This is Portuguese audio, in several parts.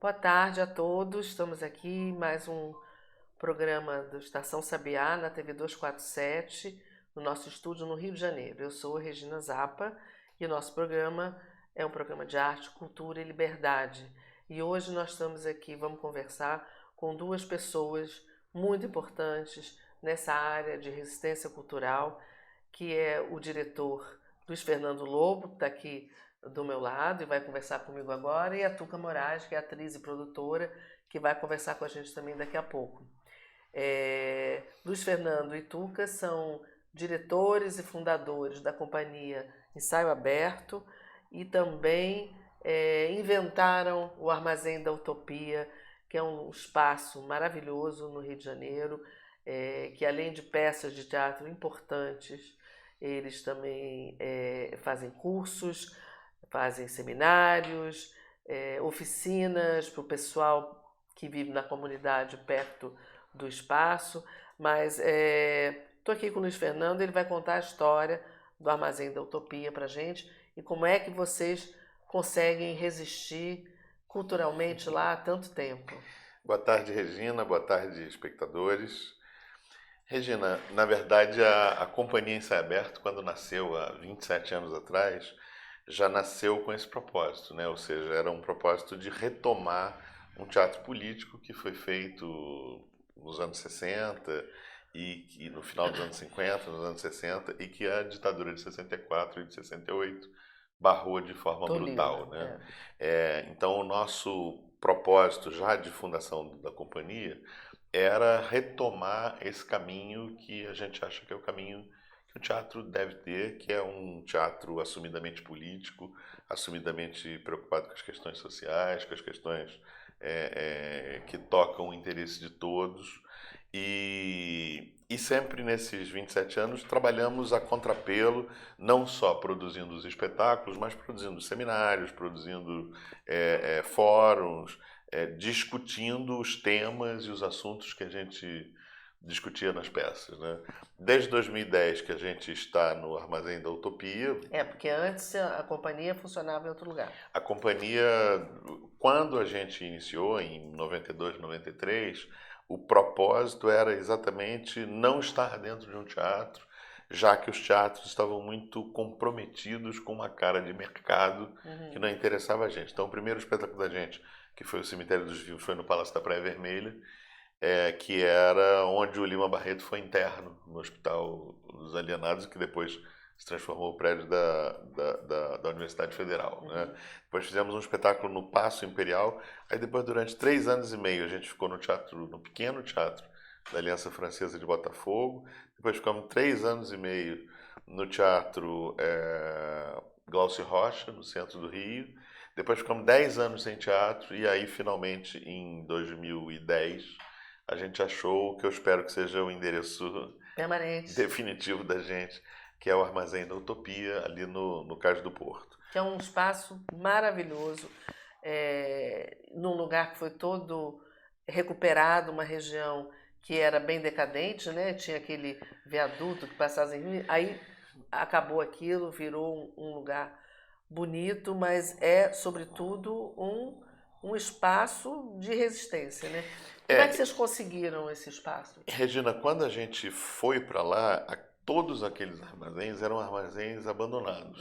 Boa tarde a todos. Estamos aqui em mais um programa do Estação Sabiá na TV 247, no nosso estúdio no Rio de Janeiro. Eu sou Regina Zappa e o nosso programa é um programa de arte, cultura e liberdade. E hoje nós estamos aqui, vamos conversar com duas pessoas muito importantes nessa área de resistência cultural, que é o diretor Luiz Fernando Lobo, que está aqui do meu lado e vai conversar comigo agora, e a Tuca Moraes, que é atriz e produtora, que vai conversar com a gente também daqui a pouco. Luiz Fernando e Tuca são diretores e fundadores da companhia Ensaio Aberto e também inventaram o Armazém da Utopia, que é um espaço maravilhoso no Rio de Janeiro, que além de peças de teatro importantes, eles também fazem cursos, fazem seminários, oficinas para o pessoal que vive na comunidade perto do espaço. Mas estou aqui com o Luiz Fernando, ele vai contar a história do Armazém da Utopia para a gente e como é que vocês conseguem resistir culturalmente lá há tanto tempo. Boa tarde, Regina. Boa tarde, espectadores. Regina, na verdade, a Companhia Ensaio Aberto, quando nasceu há 27 anos atrás, já nasceu com esse propósito, né? Ou seja, era um propósito de retomar um teatro político que foi feito nos anos 60 e no final dos anos 50, nos anos 60, e que a ditadura de 64 e de 68 barrou de forma brutal, né? Então, o nosso propósito já de fundação da companhia era retomar esse caminho que a gente acha que é o caminho que o teatro deve ter, que é um teatro assumidamente político, assumidamente preocupado com as questões sociais, com as questões que tocam o interesse de todos. E sempre nesses 27 anos trabalhamos a contrapelo, não só produzindo os espetáculos, mas produzindo seminários, produzindo fóruns, discutindo os temas e os assuntos que a gente discutia nas peças, né? Desde 2010 que a gente está no Armazém da Utopia. Porque antes a companhia funcionava em outro lugar. A companhia, quando a gente iniciou, em 92, 93, o propósito era exatamente não estar dentro de um teatro, já que os teatros estavam muito comprometidos com uma cara de mercado que não interessava a gente. Então, o primeiro espetáculo da gente, que foi o Cemitério dos Vivos, foi no Palácio da Praia Vermelha, que era onde o Lima Barreto foi interno, no Hospital dos Alienados, que depois se transformou o prédio da Universidade Federal. Né? Depois fizemos um espetáculo no Paço Imperial, aí depois durante 3 anos e meio a gente ficou no teatro, no pequeno teatro da Aliança Francesa de Botafogo, depois ficamos 3 anos e meio no teatro Glaucio Rocha, no centro do Rio, depois ficamos 10 anos sem teatro e aí finalmente em 2010 a gente achou o que eu espero que seja o endereço Permanente. definitivo da gente, que é o Armazém da Utopia, ali no Cais do Porto. Que é um espaço maravilhoso, num lugar que foi todo recuperado, uma região que era bem decadente, né? Tinha aquele viaduto que passava em... Aí acabou aquilo, virou um lugar bonito, mas é, sobretudo, um espaço de resistência, né? Como é que vocês conseguiram esse espaço? Regina, quando a gente foi para lá, todos aqueles armazéns eram armazéns abandonados.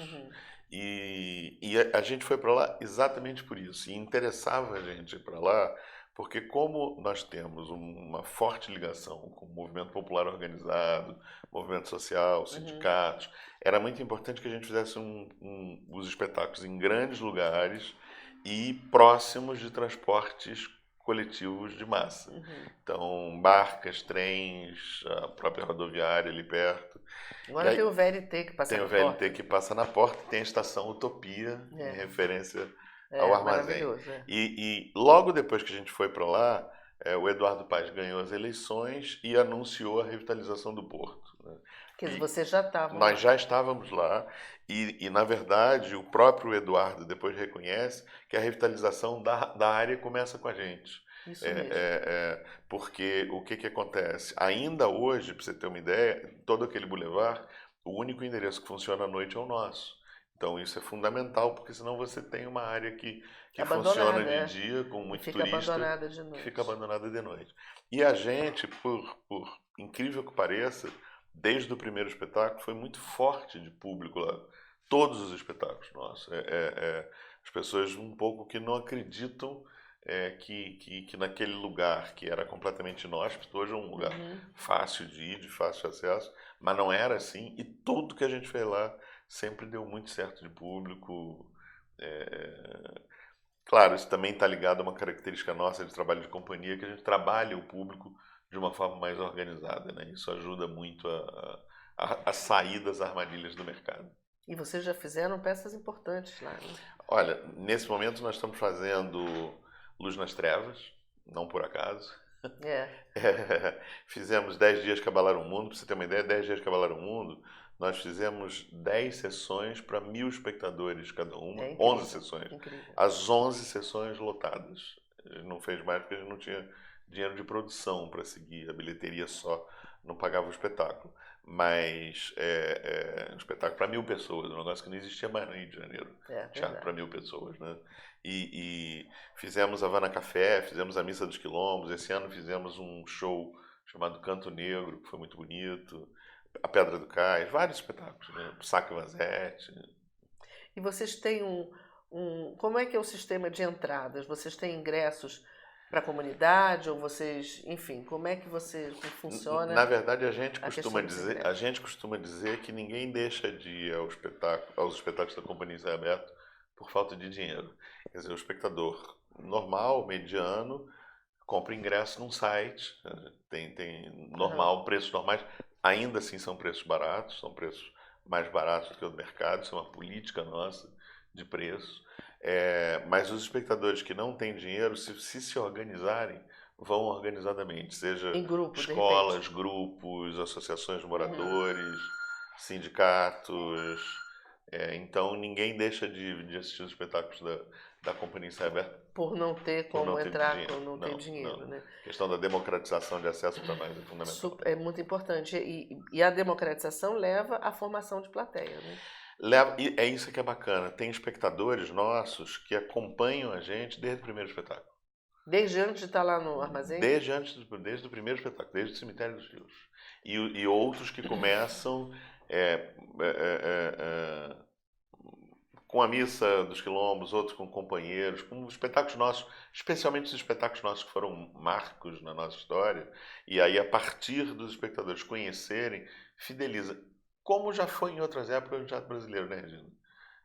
E a gente foi para lá exatamente por isso. E interessava a gente ir para lá, porque como nós temos uma forte ligação com o movimento popular organizado, movimento social, sindicatos, era muito importante que a gente fizesse os espetáculos em grandes lugares e próximos de transportes coletivos de massa. Então, barcas, trens, a própria rodoviária ali perto. Agora tem o VLT que passa Tem na o VLT porta. que passa na porta, tem a estação Utopia, em referência ao armazém. Maravilhoso. E logo depois que a gente foi para lá, o Eduardo Paes ganhou as eleições e anunciou a revitalização do Porto. Né? Quer dizer, vocês já estavam Nós lá. já estávamos lá e, na verdade, o próprio Eduardo depois reconhece que a revitalização da área começa com a gente. Isso mesmo. Porque o que acontece? Ainda hoje, para você ter uma ideia, todo aquele bulevar, o único endereço que funciona à noite é o nosso. Então isso é fundamental, porque senão você tem uma área que funciona Abandonada, de dia, com e muito fica turista, abandonada de que fica noite. abandonada de noite. E a gente, por incrível que pareça, desde o primeiro espetáculo, foi muito forte de público lá. Todos os espetáculos nossos. As pessoas um pouco que não acreditam que naquele lugar que era completamente inóspito, hoje é um lugar Uhum. fácil de ir, de fácil acesso, mas não era assim, e tudo que a gente fez lá sempre deu muito certo de público. É, Claro, isso também está ligado a uma característica nossa de trabalho de companhia, que a gente trabalha o público de uma forma mais organizada, né? Isso ajuda muito a sair das armadilhas do mercado. E vocês já fizeram peças importantes lá, né? Olha, nesse momento nós estamos fazendo Luz nas Trevas, não por acaso. É, Fizemos 10 dias que abalaram o mundo, para você ter uma ideia, 10 dias que abalaram o mundo, nós fizemos 10 sessões para 1.000 espectadores cada uma, é 11 incrível, sessões. incrível. As 11 sessões lotadas. A gente não fez mais porque a gente não tinha dinheiro de produção para seguir, a bilheteria só não pagava o espetáculo. Mas um espetáculo para 1.000 pessoas, um negócio que não existia mais no Rio de Janeiro. É Teatro para verdade. 1.000 pessoas, né? E fizemos Havana Café, fizemos a Missa dos Quilombos. Esse ano fizemos um show chamado Canto Negro, que foi muito bonito. A Pedra do Cais, vários espetáculos, né? Saco e Vazete. E vocês têm como é que é o sistema de entradas? Vocês têm ingressos para a comunidade ou vocês, enfim, como é que como Na funciona verdade, a questão dos a ingressos? gente costuma dizer que ninguém deixa de ir aos espetáculos da Companhia Ensaio Aberto por falta de dinheiro. Quer dizer, o espectador normal, mediano, compra ingresso num site, tem Aham. normal, preços normais, ainda assim são preços baratos, são preços mais baratos do que o do mercado, isso é uma política nossa de preço. Mas os espectadores que não têm dinheiro, se organizarem, vão organizadamente, seja Em grupo, de repente. escolas, grupos, associações de Uhum. moradores, sindicatos. Então ninguém deixa de assistir os espetáculos da Companhia Ensaio Aberto Por não ter por não como ter entrar, dinheiro. por não ter Não, dinheiro, não. né? A questão da democratização de acesso para nós é fundamental. É muito importante. E a democratização leva à formação de plateia, né? E é isso que é bacana. Tem espectadores nossos que acompanham a gente desde o primeiro espetáculo. Desde antes de estar lá no armazém? Desde o primeiro espetáculo, desde o Cemitério dos Rios. E outros que começam é, é, é, é, com a Missa dos Quilombos, outros com companheiros, com espetáculos nossos, especialmente os espetáculos nossos que foram marcos na nossa história, e aí a partir dos espectadores conhecerem, fideliza. Como já foi em outras épocas no teatro brasileiro, né, Regina?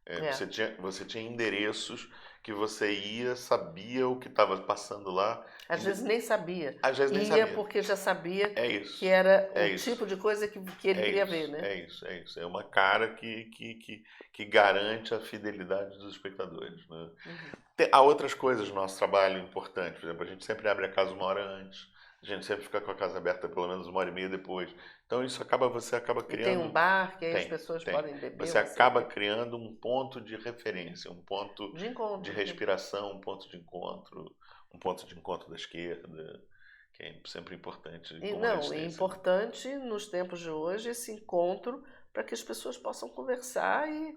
É. Você tinha endereços que você ia, sabia o que estava passando lá, Às vezes nem sabia. às vezes nem Ia sabia. porque já sabia É que isso, era é o tipo isso. de coisa que ele É queria ver, isso, né? é isso, é isso. É uma cara que garante a fidelidade dos espectadores, né? Uhum. Há outras coisas no nosso trabalho importantes. Por exemplo, a gente sempre abre a casa uma hora antes. A gente sempre fica com a casa aberta pelo menos uma hora e meia depois. Então você acaba E tem um criando. bar que aí as Tem, pessoas tem. podem beber Você uma acaba cerveja. criando um ponto de referência, um ponto De de encontro, né? respiração, um ponto de encontro da esquerda, que é sempre importante E como não, é resistência. importante nos tempos de hoje esse encontro para que as pessoas possam conversar e,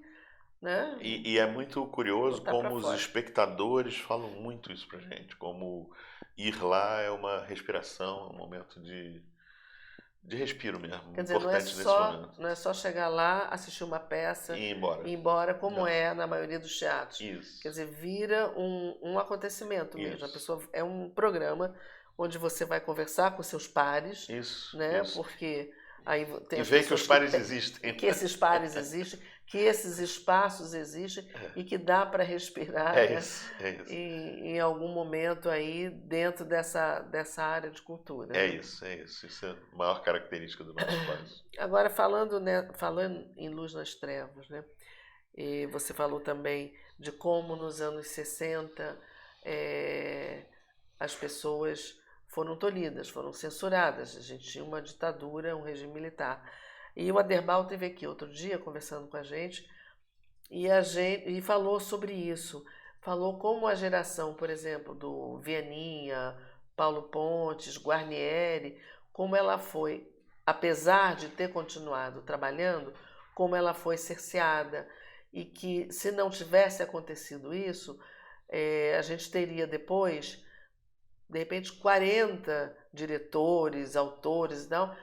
né, E é muito curioso botar para como os fora. espectadores falam muito isso pra gente, como ir lá é uma respiração, um momento de respiro mesmo, Quer dizer, importante nesse momento. não é só chegar lá, assistir uma E peça ir embora. e ir embora, como Não. é na maioria dos teatros. Quer Isso, dizer, vira um acontecimento mesmo. A isso, pessoa é um programa onde você vai conversar com seus pares, isso, né? isso. Porque aí tem E as ver que os pessoas que pares existem. que esses pares existem, que esses espaços existem e que dá para respirar, É né? isso, é isso. Em algum momento aí dentro dessa área de cultura, É né? isso, é isso. Isso é a maior característica do nosso espaço. Agora falando, né, falando em Luz nas Trevas, né? E você falou também de como nos anos 60 as pessoas foram tolhidas, foram censuradas. A gente tinha uma ditadura, um regime militar. E o Aderbal esteve aqui outro dia conversando com a gente e falou sobre isso. Falou como a geração, por exemplo, do Vianinha, Paulo Pontes, Guarnieri, como ela foi, apesar de ter continuado trabalhando, como ela foi cerceada. e que, se não tivesse acontecido isso, a gente teria depois, de repente, 40 diretores, autores e tal,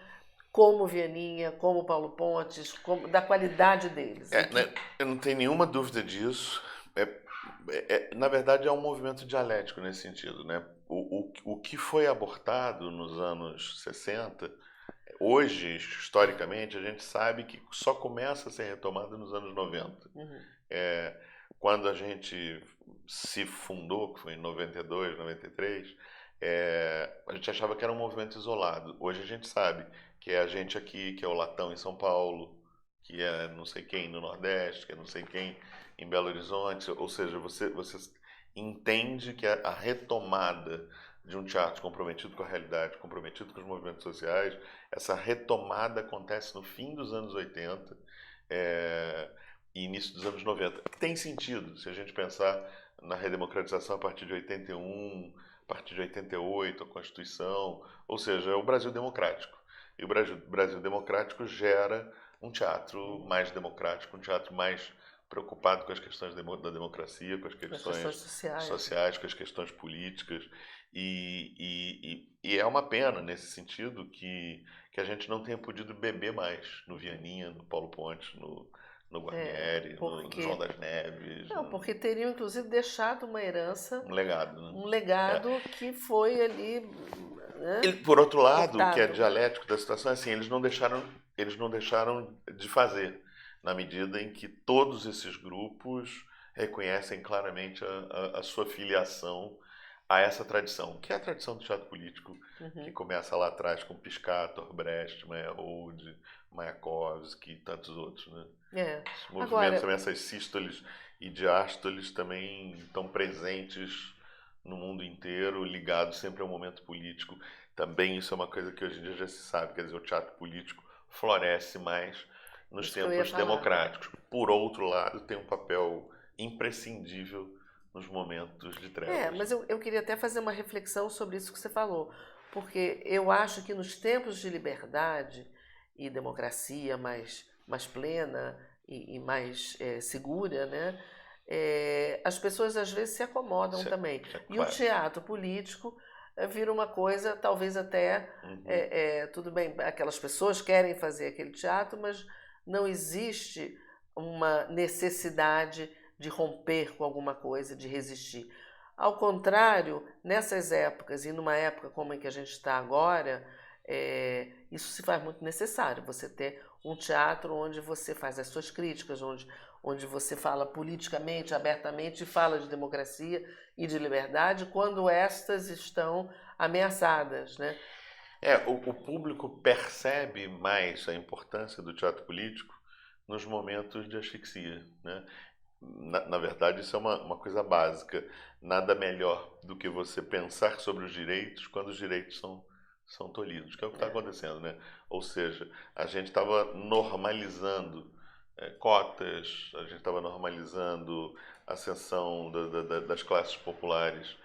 como Vianinha, como Paulo Pontes, da qualidade deles. Né, eu não tenho nenhuma dúvida disso. Na verdade, é um movimento dialético nesse sentido, né? O que foi abortado nos anos 60, hoje, historicamente, a gente sabe que só começa a ser retomado nos anos 90. Quando a gente se fundou, que foi em 92, 93, a gente achava que era um movimento isolado. Hoje a gente sabe que é a gente aqui, que é o Latão em São Paulo, que é não sei quem no Nordeste, que é não sei quem em Belo Horizonte. Ou seja, você entende que a retomada de um teatro comprometido com a realidade, comprometido com os movimentos sociais, essa retomada acontece no fim dos anos 80 e início dos anos 90. Tem sentido, se a gente pensar na redemocratização a partir de 81, a partir de 88, a Constituição, ou seja, é o Brasil democrático. E o Brasil democrático gera um teatro mais democrático, um teatro mais preocupado com as questões da democracia, com as questões sociais, com as questões políticas. E é uma pena, nesse sentido, que a gente não tenha podido beber mais no Vianinha, no Paulo Pontes, no Guarnieri, no João das Neves. Não, porque teriam, inclusive, deixado uma herança, um legado, né? Um legado que foi ali... Né? Por outro lado, o que é dialético da situação é assim, eles não deixaram de fazer, na medida em que todos esses grupos reconhecem claramente a sua filiação a essa tradição, que é a tradição do teatro político, que começa lá atrás com Piscator, Brecht, Meyerhold, Mayakovsky e tantos outros, né? Esses movimentos, também, essas sístoles e diástoles também estão presentes no mundo inteiro, ligados sempre ao momento político. Também isso é uma coisa que hoje em dia já se sabe, quer dizer, o teatro político floresce mais nos tempos democráticos. Por outro lado, tem um papel imprescindível nos momentos de trevas. Mas eu queria até fazer uma reflexão sobre isso que você falou, porque eu acho que nos tempos de liberdade e democracia mais plena e mais segura, né, as pessoas às vezes se acomodam também. E o teatro político vira uma coisa, talvez até, tudo bem, aquelas pessoas querem fazer aquele teatro, mas não existe uma necessidade de romper com alguma coisa, de resistir. Ao contrário, nessas épocas, e numa época como em que a gente está agora, isso se faz muito necessário, você ter um teatro onde você faz as suas críticas, onde você fala politicamente, abertamente, e fala de democracia e de liberdade, quando estas estão ameaçadas, né? O público percebe mais a importância do teatro político nos momentos de asfixia, né? Na verdade, isso é uma coisa básica. Nada melhor do que você pensar sobre os direitos quando os direitos são tolhidos, que é o que está acontecendo, né? Ou seja, a gente estava normalizando cotas, a gente estava normalizando a ascensão das classes populares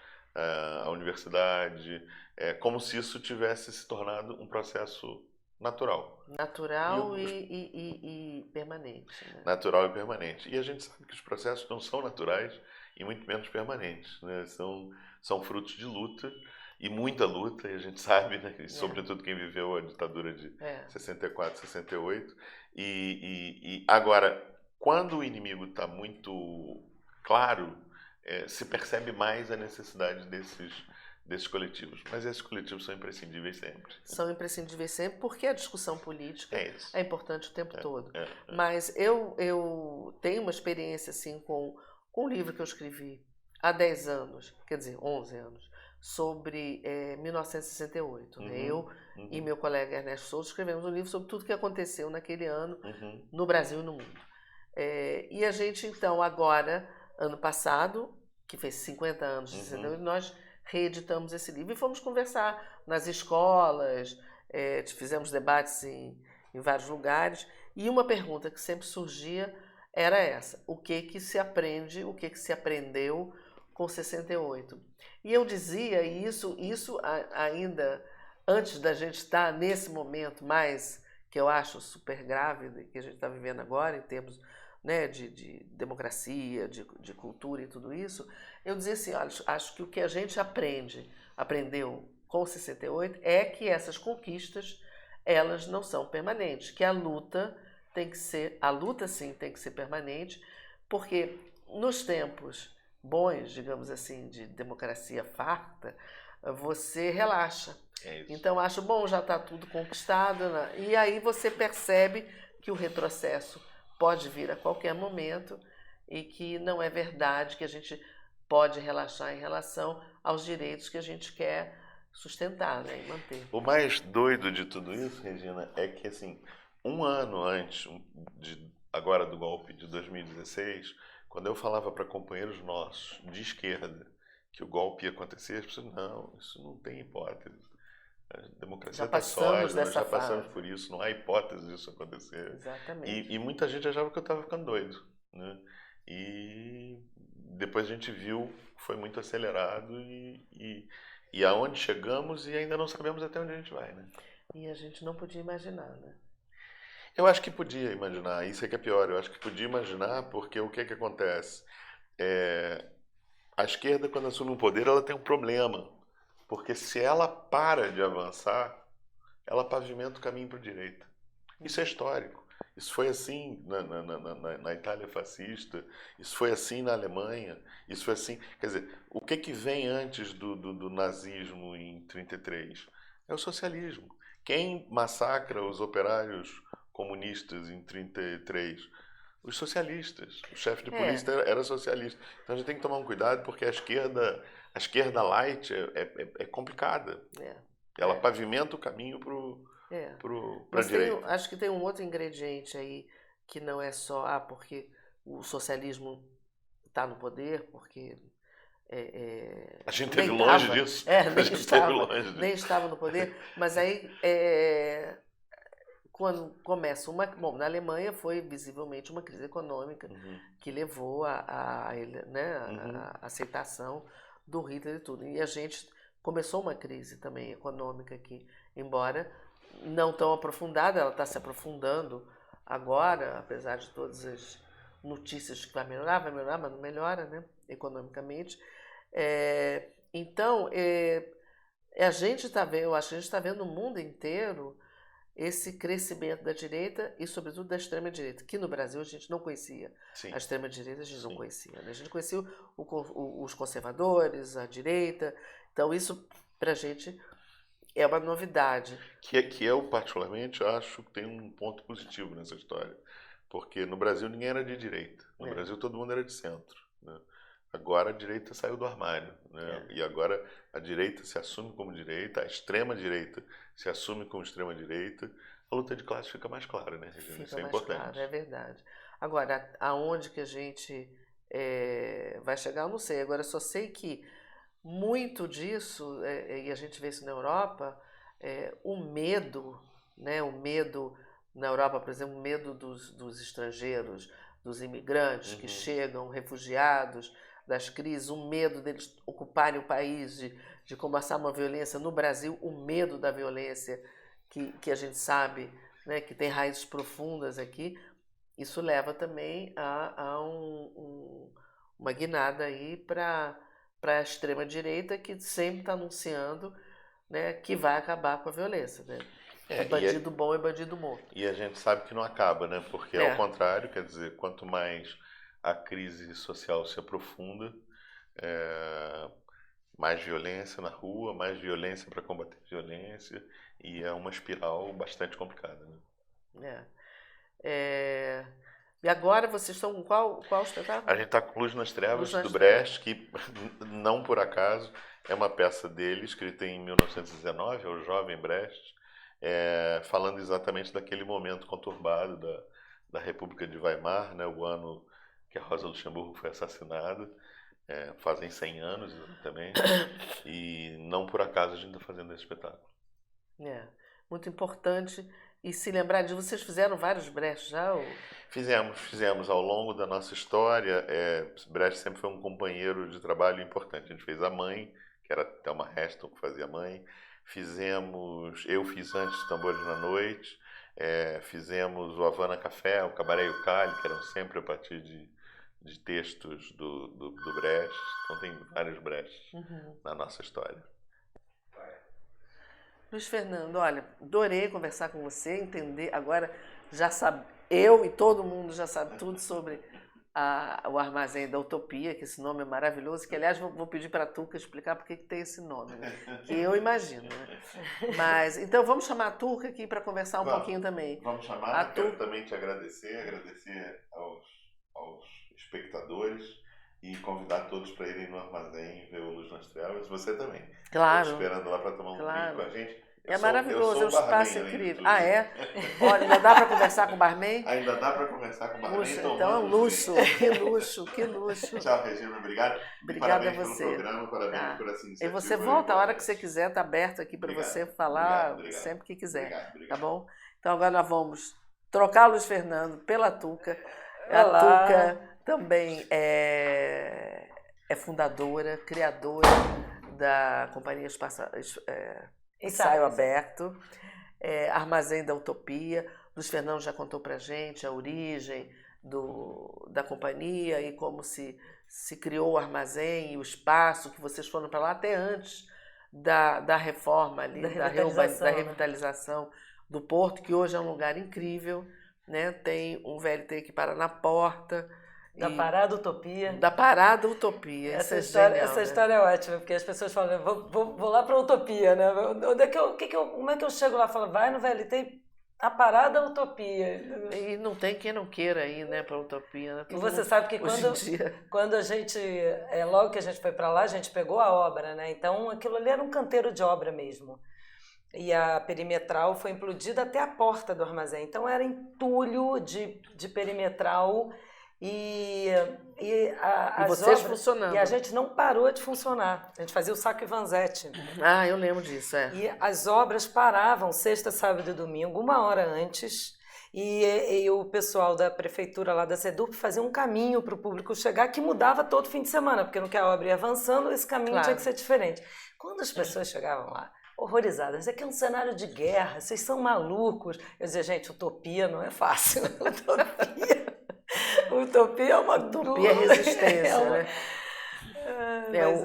à universidade, como se isso tivesse se tornado um processo natural. Natural e permanente. Né? Natural e permanente. E a gente sabe que os processos não são naturais e muito menos permanentes, né? São frutos de luta, e muita luta, e a gente sabe, né? E sobretudo quem viveu a ditadura de 64, 68. E agora, quando o inimigo está muito claro, se percebe mais a necessidade desses coletivos. Mas esses coletivos são imprescindíveis sempre. São imprescindíveis sempre, porque a discussão política é importante o tempo todo. Mas eu tenho uma experiência assim, com um livro que eu escrevi há 10 anos, quer dizer, 11 anos, sobre 1968. Né? Eu e meu colega Ernesto Souza escrevemos um livro sobre tudo que aconteceu naquele ano no Brasil e no mundo. E a gente, então, agora, ano passado, que fez 50 anos de 68, nós reeditamos esse livro e fomos conversar nas escolas, fizemos debates em vários lugares, e uma pergunta que sempre surgia era essa: o que se aprende, o que se aprendeu com 68? E eu dizia, e isso ainda antes da gente estar nesse momento mais, que eu acho super grave, que a gente está vivendo agora, em termos né, de democracia, de cultura e tudo isso, eu dizia assim, olha, acho que o que a gente aprendeu com 68 é que essas conquistas, elas não são permanentes, que a luta sim, tem que ser permanente, porque nos tempos bons, digamos assim, de democracia farta, você relaxa. É isso. Então, acho bom, já está tudo conquistado, né? E aí você percebe que o retrocesso pode vir a qualquer momento e que não é verdade que a gente pode relaxar em relação aos direitos que a gente quer sustentar, né, e manter. O mais doido de tudo isso, Regina, é que assim, um ano antes agora do golpe de 2016, quando eu falava para companheiros nossos de esquerda que o golpe ia acontecer, as pessoas, não, isso não tem hipótese. A democracia Já está passamos sólida, nós dessa já passamos fase. por isso, não há hipótese disso acontecer. Exatamente. E muita gente achava que eu estava ficando doido, né? E depois a gente viu que foi muito acelerado e aonde chegamos e ainda não sabemos até onde a gente vai, né? E a gente não podia imaginar, né? Eu acho que podia imaginar, isso é que é pior, eu acho que podia imaginar porque o que é que acontece? É, a esquerda, quando assume o poder, ela tem um problema, porque se ela para de avançar, ela pavimenta o caminho para a direita. Isso é histórico. Isso foi assim na Itália fascista, isso foi assim na Alemanha, isso foi assim. Quer dizer, o que que vem antes do nazismo em 33? É o socialismo. Quem massacra os operários comunistas em 33? Os socialistas. O chefe de polícia É, era socialista. Então a gente tem que tomar um cuidado porque a esquerda light é complicada. é, Ela é, pavimenta o caminho é. para a Mas direita. acho que tem um outro ingrediente aí que não é só, porque o socialismo está no poder, porque A gente nem esteve longe estava, disso. A gente esteve longe nem disso. estava no poder, mas aí quando começa bom, na Alemanha foi visivelmente uma crise econômica Uhum, que levou né, uhum. a aceitação do Hitler e tudo. E a gente começou uma crise também econômica aqui, embora não tão aprofundada, ela está se aprofundando agora, apesar de todas as notícias que vai melhorar, mas não melhora, né, economicamente. Então, a gente está vendo, eu acho que a gente está vendo no mundo inteiro esse crescimento da direita e, sobretudo, da extrema-direita, que no Brasil a gente não conhecia. A Sim, extrema-direita a gente não sim. conhecia. Né? A gente conhecia os conservadores, a direita. Então, isso, para a gente, é uma novidade. Que eu, particularmente, acho que tem um ponto positivo nessa história. Porque no Brasil ninguém era de direita. No É, Brasil todo mundo era de centro. Né? Agora a direita saiu do armário. Né? é. E agora a direita se assume como direita, a extrema-direita se assume como extrema-direita. A luta de classe fica mais clara, né, Regina? Fica Isso é mais claro, é importante. verdade. Agora, aonde que a gente vai chegar, eu não sei. Agora, eu só sei que muito disso, e a gente vê isso na Europa, o medo, né, o medo na Europa, por exemplo, o medo dos estrangeiros, dos imigrantes que Uhum. chegam, refugiados, das crises, o medo deles ocuparem o país, de começar uma violência. No Brasil, o medo da violência que a gente sabe, né, que tem raízes profundas aqui, isso leva também a uma guinada aí para a extrema-direita que sempre está anunciando, né, que vai acabar com a violência. Né? É É, bandido bom é bandido morto. e a gente sabe que não acaba, né? Porque ao É, contrário, quer dizer, quanto mais a crise social se aprofunda, é, mais violência na rua, mais violência para combater violência, e é uma espiral bastante complicada, né? é. É, e agora vocês estão com qual A espetáculo? gente está com Luz nas Luz Trevas, do nas Trevas. Brecht, que não por acaso é uma peça dele, escrita em 1919, é o jovem Brecht, falando exatamente daquele momento conturbado da República de Weimar, né, o ano que a Rosa Luxemburgo foi assassinada, fazem 100 anos exatamente, e não por acaso a gente está fazendo esse espetáculo. É, muito importante. E se lembrar de vocês fizeram vários brechos já? Fizemos ao longo da nossa história. Brecht sempre foi um companheiro de trabalho importante. A gente fez A Mãe, que era Thelma Heston que fazia a mãe. Eu fiz antes Tambores na Noite. fizemos o Havana Café, o Cabaré e o Cali, que eram sempre a partir de textos do Brecht. Então tem vários Brechts na nossa história. Luiz Fernando, olha, adorei conversar com você, entender. Agora já sabe, eu e todo mundo já sabe tudo sobre o Armazém da Utopia, que esse nome é maravilhoso, que aliás vou pedir para a Tuca explicar por que tem esse nome, né? Que eu imagino, né? Mas, então vamos chamar a Tuca aqui para conversar um pouquinho também. Vamos chamar, quero também te agradecer aos espectadores e convidar todos para irem no Armazém ver o Luz nas Trevas. Você também. Claro. Estou esperando lá para tomar um vinho com a gente. Maravilhoso, é um espaço incrível. Ah, é? Olha, ainda dá para conversar com o barman? Ainda dá para conversar com o barman. Puxa, então é um luxo, que luxo, que luxo. Tchau, Regina, obrigado. Obrigada a você. Pelo programa, parabéns por essa iniciativa. E você volta a hora que você quiser, está aberto aqui para você falar obrigado. Sempre que quiser. Obrigado. Tá bom? Então agora nós vamos trocar o Luiz Fernando pela Tuca. Olá. A Tuca também é fundadora, criadora da Companhia Ensaio Aberto, Armazém da Utopia. Luiz Fernando já contou para a gente a origem da companhia e como se criou o armazém e o espaço, que vocês foram para lá até antes da reforma ali, da revitalização do Porto, que hoje é um lugar incrível, né? Tem um VLT que para na porta. Da Parada Utopia. Da Parada Utopia. Essa história é ótima, porque as pessoas falam, vou lá para a Utopia, né? Como é que eu chego lá? Falo, vai no VLT, a Parada Utopia. E não tem quem não queira ir, né, para a Utopia. Né? E você sabe que quando a gente, logo que a gente foi para lá, a gente pegou a obra, né? Então aquilo ali era um canteiro de obra mesmo. E a perimetral foi implodida até a porta do armazém. Então era entulho de perimetral. E vocês obras, funcionando. E a gente não parou de funcionar. A gente fazia o Sacco e Vanzetti. Ah, eu lembro disso, E as obras paravam sexta, sábado e domingo, 1 hora antes. E o pessoal da prefeitura lá da SEDUP fazia um caminho para o público chegar que mudava todo fim de semana, porque no que a obra ia avançando, esse caminho tinha que ser diferente. Quando as pessoas chegavam lá, horrorizadas, isso aqui é um cenário de guerra, vocês são malucos. Eu dizia, gente, utopia não é fácil. Utopia é uma Utopia é resistência, né?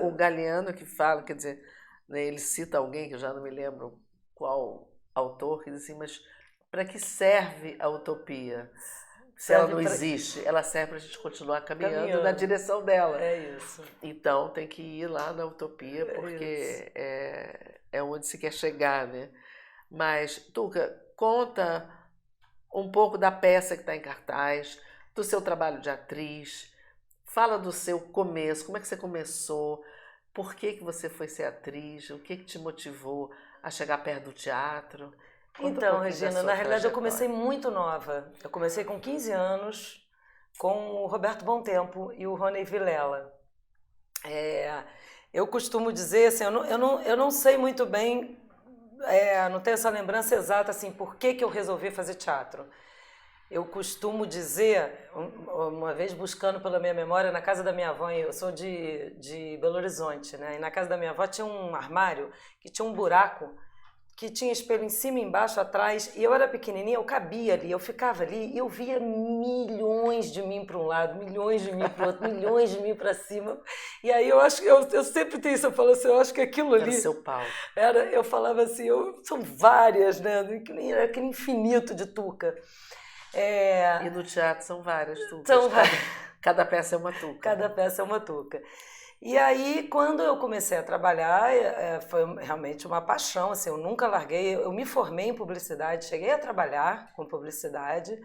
O Galeano que fala, quer dizer, né, ele cita alguém, que eu já não me lembro qual autor, que diz assim, mas para que serve a utopia? Se ela não existe, ela serve para a gente continuar caminhando na direção dela. É isso. Então tem que ir lá na utopia, porque é onde se quer chegar, né? Mas, Tuca, conta um pouco da peça que está em cartaz, do seu trabalho de atriz, fala do seu começo, como é que você começou, por que você foi ser atriz, o que te motivou a chegar perto do teatro? Então, Regina, na realidade eu comecei muito nova. Eu comecei com 15 anos com o Roberto Bom Tempo e o Rony Vilela. Eu costumo dizer, assim, eu não sei muito bem, não tenho essa lembrança exata, assim, por que eu resolvi fazer teatro. Eu costumo dizer, uma vez buscando pela minha memória, na casa da minha avó, eu sou de Belo Horizonte, né? E na casa da minha avó tinha um armário que tinha um buraco, que tinha espelho em cima, embaixo, atrás, e eu era pequenininha, eu cabia ali, eu ficava ali e eu via milhões de mim para um lado, milhões de mim para o outro, milhões de mim para cima. E aí eu acho que eu sempre tenho isso, eu falo assim, eu acho que aquilo ali... Era seu pau. Eu falava assim, são várias, né? Era aquele infinito de Tuca. E no teatro são várias Tucas. Cada peça é uma Tuca. Cada peça é uma Tuca. E aí, quando eu comecei a trabalhar, foi realmente uma paixão, assim, eu nunca larguei, eu me formei em publicidade, cheguei a trabalhar com publicidade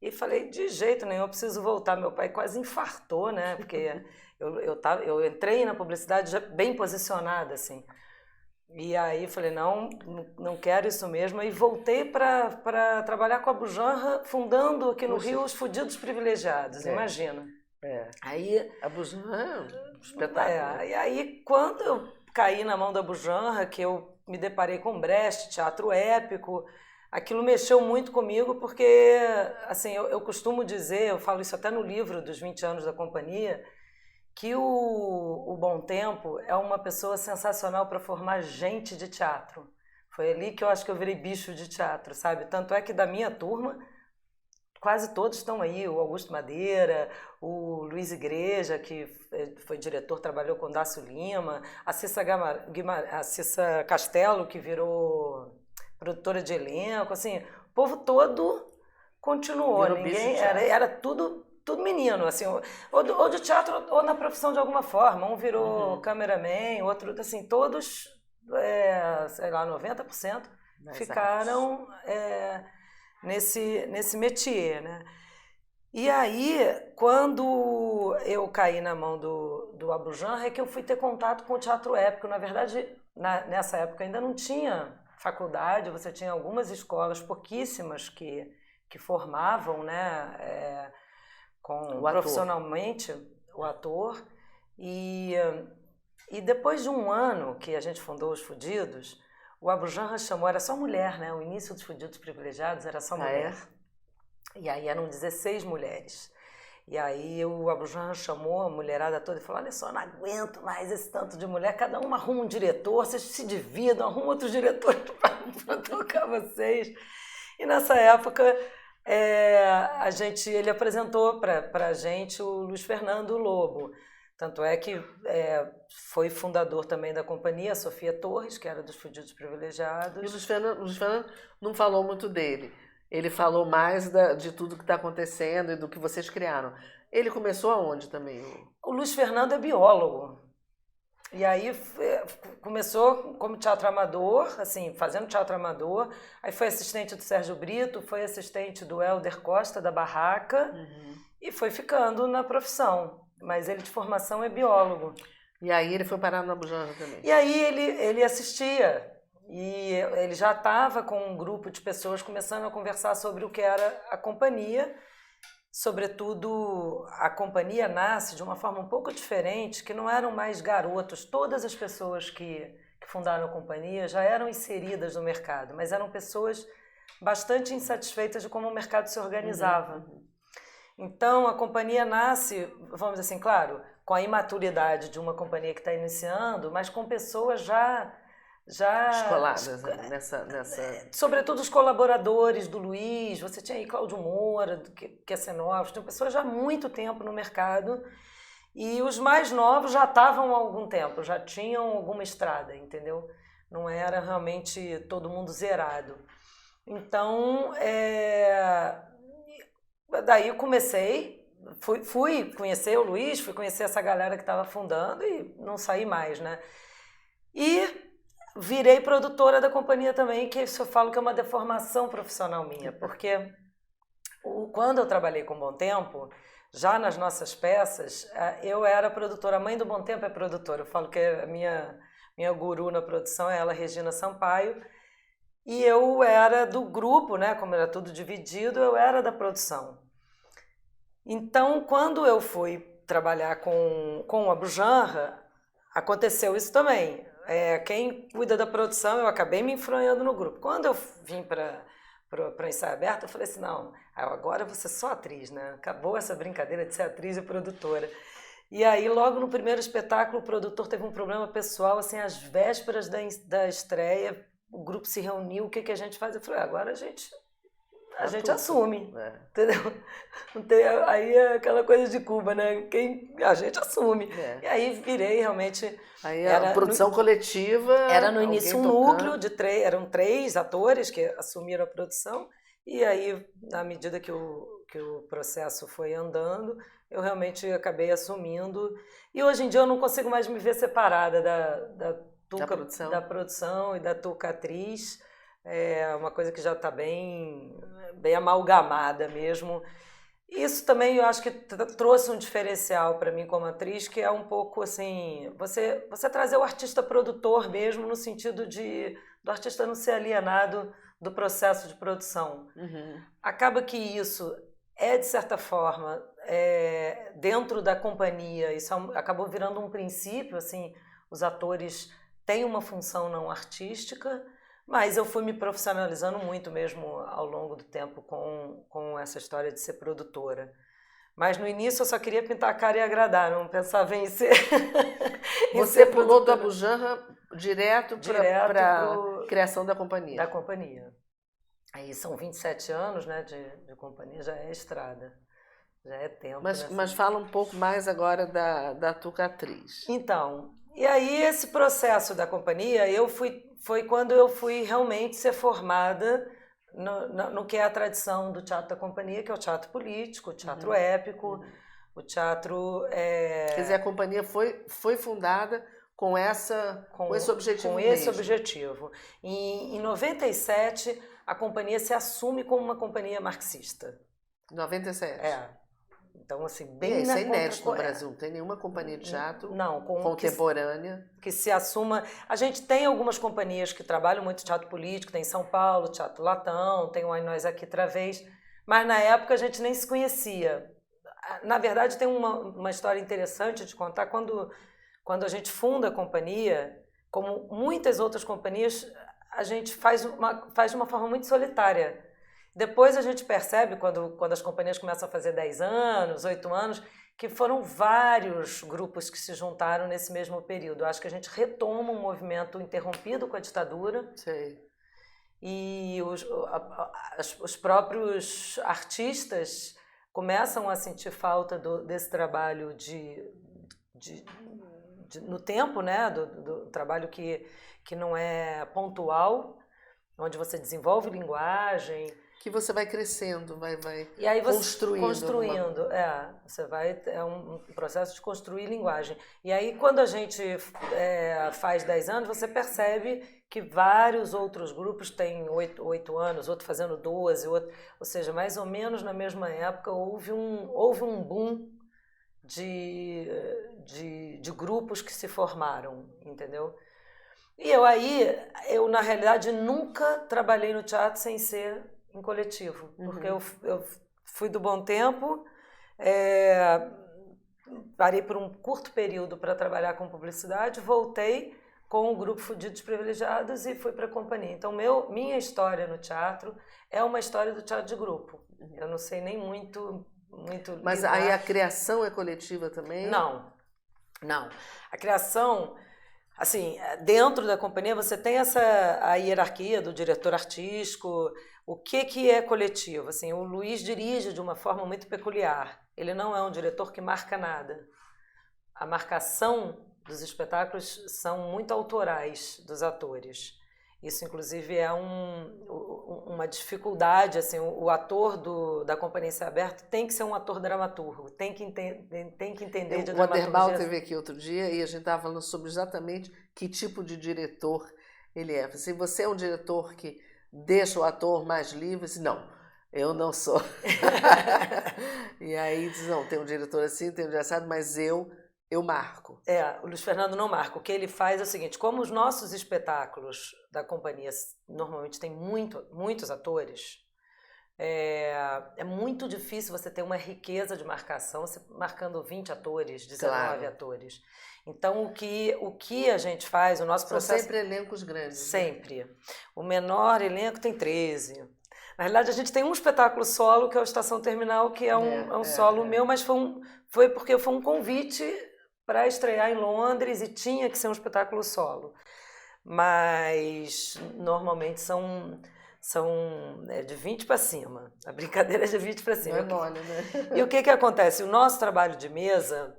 e falei, de jeito nenhum, eu preciso voltar. Meu pai quase infartou, né, porque eu entrei na publicidade já bem posicionada, assim. E aí falei, não quero isso mesmo, e voltei para trabalhar com a Bujanra, fundando aqui no Rio os Fudidos Privilegiados, imagina. Aí, a Bujanra é um espetáculo. E aí, quando eu caí na mão da Bujanra, que eu me deparei com Brecht, teatro épico, aquilo mexeu muito comigo, porque, assim, eu costumo dizer, eu falo isso até no livro dos 20 anos da companhia, que o Bom Tempo é uma pessoa sensacional para formar gente de teatro. Foi ali que eu acho que eu virei bicho de teatro, sabe? Tanto é que da minha turma, quase todos estão aí, o Augusto Madeira, o Luiz Igreja, que foi diretor, trabalhou com Dácio Lima, a Cissa Castelo, que virou produtora de elenco, assim, o povo todo continuou, Virou ninguém, bicho de teatro. era tudo menino, assim, ou de teatro ou na profissão de alguma forma, um virou cameraman, outro, assim, todos, sei lá, 90% Das ficaram nesse métier, né? E aí, quando eu caí na mão do Abu Janra, é que eu fui ter contato com o teatro épico. Na verdade, nessa época ainda não tinha faculdade, você tinha algumas escolas, pouquíssimas, que formavam, né, profissionalmente o ator. E depois de um ano que a gente fundou os Fudidos, o Abu Janra chamou, era só mulher, né? O início dos Fudidos Privilegiados era só mulher. E aí eram 16 mulheres. E aí o Abu Janra chamou a mulherada toda e falou, olha só, não aguento mais esse tanto de mulher, cada uma arruma um diretor, vocês se dividam, arrumam outros diretores para tocar vocês. E nessa época ele apresentou para a gente o Luiz Fernando Lobo. Tanto é que foi fundador também da companhia, a Sofia Torres, que era dos Fudidos Privilegiados. E o Luiz Fernando não falou muito dele. Ele falou mais de tudo que está acontecendo e do que vocês criaram. Ele começou aonde também? O Luiz Fernando é biólogo. E aí começou como teatro amador, assim, fazendo teatro amador. Aí foi assistente do Sérgio Brito, foi assistente do Hélder Costa, da Barraca, e foi ficando na profissão. Mas ele de formação é biólogo. E aí ele foi parar no Abu Janra também? E aí ele assistia. E ele já estava com um grupo de pessoas começando a conversar sobre o que era a companhia. Sobretudo, a companhia nasce de uma forma um pouco diferente, que não eram mais garotos. Todas as pessoas que fundaram a companhia já eram inseridas no mercado, mas eram pessoas bastante insatisfeitas de como o mercado se organizava. Então, a companhia nasce, vamos dizer assim, claro, com a imaturidade de uma companhia que está iniciando, mas com pessoas já escoladas nessa... Sobretudo os colaboradores do Luiz, você tinha aí Cláudio Moura, que é cenógrafo, tinha pessoas já há muito tempo no mercado, e os mais novos já estavam há algum tempo, já tinham alguma estrada, entendeu? Não era realmente todo mundo zerado. Então, daí eu comecei, fui conhecer o Luiz, fui conhecer essa galera que estava fundando e não saí mais, né? E virei produtora da companhia também, que isso eu falo que é uma deformação profissional minha, porque quando eu trabalhei com Bom Tempo, já nas nossas peças, eu era produtora. A mãe do Bom Tempo é produtora. Eu falo que a minha guru na produção é ela, Regina Sampaio, e eu era do grupo, né? Como era tudo dividido, eu era da produção. Então, quando eu fui trabalhar com o Abu Janra, aconteceu isso também. Quem cuida da produção, eu acabei me enfronhando no grupo. Quando eu vim para Ensaio Aberto, eu falei assim, não, agora eu vou ser só atriz, né? Acabou essa brincadeira de ser atriz e produtora. E aí, logo no primeiro espetáculo, o produtor teve um problema pessoal, assim, às vésperas da estreia, o grupo se reuniu, o que a gente faz? Eu falei, agora a gente assume, entendeu? Aí é aquela coisa de Cuba, né? A gente assume. E aí virei realmente... Aí a produção coletiva... Era no início um núcleo de eram 3 atores que assumiram a produção, e aí, na medida que o processo foi andando, eu realmente acabei assumindo. E hoje em dia eu não consigo mais me ver separada da produção e da Tuca atriz. É uma coisa que já está bem amalgamada mesmo. Isso também eu acho que trouxe um diferencial para mim como atriz, que é um pouco assim, você trazer o artista produtor mesmo, no sentido do artista não ser alienado do processo de produção. Acaba que isso de certa forma, dentro da companhia, isso acabou virando um princípio, assim, os atores têm uma função não artística, mas eu fui me profissionalizando muito mesmo ao longo do tempo com essa história de ser produtora. Mas no início eu só queria pintar a cara e agradar, não pensava em ser... Você pulou do Abu Janra direto Direto para pro- a criação da companhia. da companhia. Aí são 27 anos, né, de companhia, já é estrada, já é tempo. Mas fala um pouco mais agora da Tucatriz. Então, e aí esse processo da companhia, foi quando eu fui realmente ser formada no que é a tradição do teatro da companhia, que é o teatro político, o teatro épico, o teatro... Quer dizer, a companhia foi fundada com esse objetivo Com esse mesmo. objetivo. Em 97, a companhia se assume como uma companhia marxista. 97. É. Então, assim, E bem isso na é inédito no contra- Brasil. Não tem nenhuma companhia de teatro Não, contemporânea. que se assuma. A gente tem algumas companhias que trabalham muito teatro político, tem em São Paulo, Teatro Latão, tem o Ai Nós Aqui outra vez, mas na época a gente nem se conhecia. Na verdade, tem uma história interessante de contar. Quando a gente funda a companhia, como muitas outras companhias, a gente faz de uma forma muito solitária. Depois a gente percebe, quando as companhias começam a fazer 10 anos, 8 anos, que foram vários grupos que se juntaram nesse mesmo período. Eu acho que a gente retoma um movimento interrompido com a ditadura. Sei. E os próprios artistas começam a sentir falta desse trabalho no tempo, né? Do trabalho que não é pontual, onde você desenvolve linguagem. Que você vai crescendo, vai E aí você construindo. É um processo de construir linguagem. E aí quando a gente faz 10 anos, você percebe que vários outros grupos têm 8 anos, outro fazendo 12, ou seja, mais ou menos na mesma época houve um boom de grupos que se formaram, entendeu? E eu na realidade nunca trabalhei no teatro sem ser em coletivo, porque eu fui do Bom Tempo, parei por um curto período para trabalhar com publicidade, voltei com o grupo Fudidos Privilegiados e fui para a companhia. Então, minha história no teatro é uma história do teatro de grupo. Eu não sei nem muito Mas lidar. aí a criação é coletiva também? Não. A criação, assim, dentro da companhia você tem a hierarquia do diretor artístico. O que é coletivo? Assim, o Luiz dirige de uma forma muito peculiar. Ele não é um diretor que marca nada. A marcação dos espetáculos são muito autorais dos atores. Isso, inclusive, é uma dificuldade. Assim, o ator da Companhia Ensaio Aberto tem que ser um ator dramaturgo, tem que entender de dramaturgia. O Aderbal esteve aqui outro dia e a gente estava falando sobre exatamente que tipo de diretor ele é. Se você é um diretor que deixa o ator mais livre, diz, não, eu não sou. E aí diz, não, tem um diretor assim, tem um diretor assado, mas eu marco. O Luiz Fernando não marca. O que ele faz é o seguinte, como os nossos espetáculos da companhia normalmente tem muitos atores, é muito difícil você ter uma riqueza de marcação, você marcando 20 atores, 19 atores. Então, o que a gente faz, o nosso processo... São sempre elencos grandes. Sempre. Né? O menor elenco tem 13. Na realidade, a gente tem um espetáculo solo, que é o Estação Terminal, que é um solo meu, mas foi porque foi um convite para estrear em Londres e tinha que ser um espetáculo solo. Mas, normalmente, são de 20 para cima. A brincadeira é de 20 para cima. Não é mole, né? E o que acontece? O nosso trabalho de mesa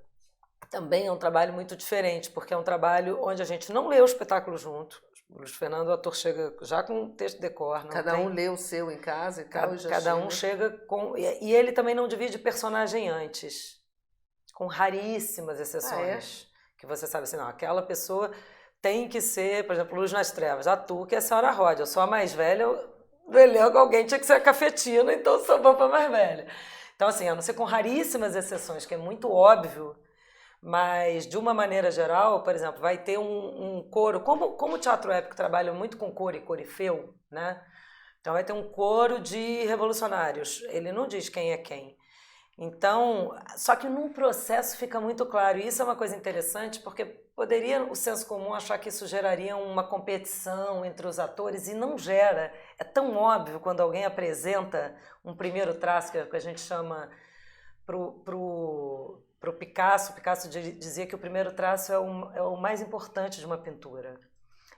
também é um trabalho muito diferente, porque é um trabalho onde a gente não lê o espetáculo junto. O Luiz Fernando, o ator, chega já com um texto de cor. Um lê o seu em casa e tal. Cada um chega com... E ele também não divide personagem antes, com raríssimas exceções. Que você sabe assim, não, aquela pessoa tem que ser, por exemplo, Luz nas Trevas. A Tu, que é a senhora Rod, eu sou a mais velha do elenco, alguém tinha que ser a cafetina, então eu sou a mais velha. Então, assim, a não ser com raríssimas exceções, que é muito óbvio, mas, de uma maneira geral, por exemplo, vai ter um coro, como o teatro épico trabalha muito com coro e corifeu, né? Então vai ter um coro de revolucionários, ele não diz quem é quem. Então, só que no processo fica muito claro, e isso é uma coisa interessante, porque poderia o senso comum achar que isso geraria uma competição entre os atores, e não gera. É tão óbvio quando alguém apresenta um primeiro traço, que a gente chama pro Picasso. Picasso dizia que o primeiro traço é o mais importante de uma pintura.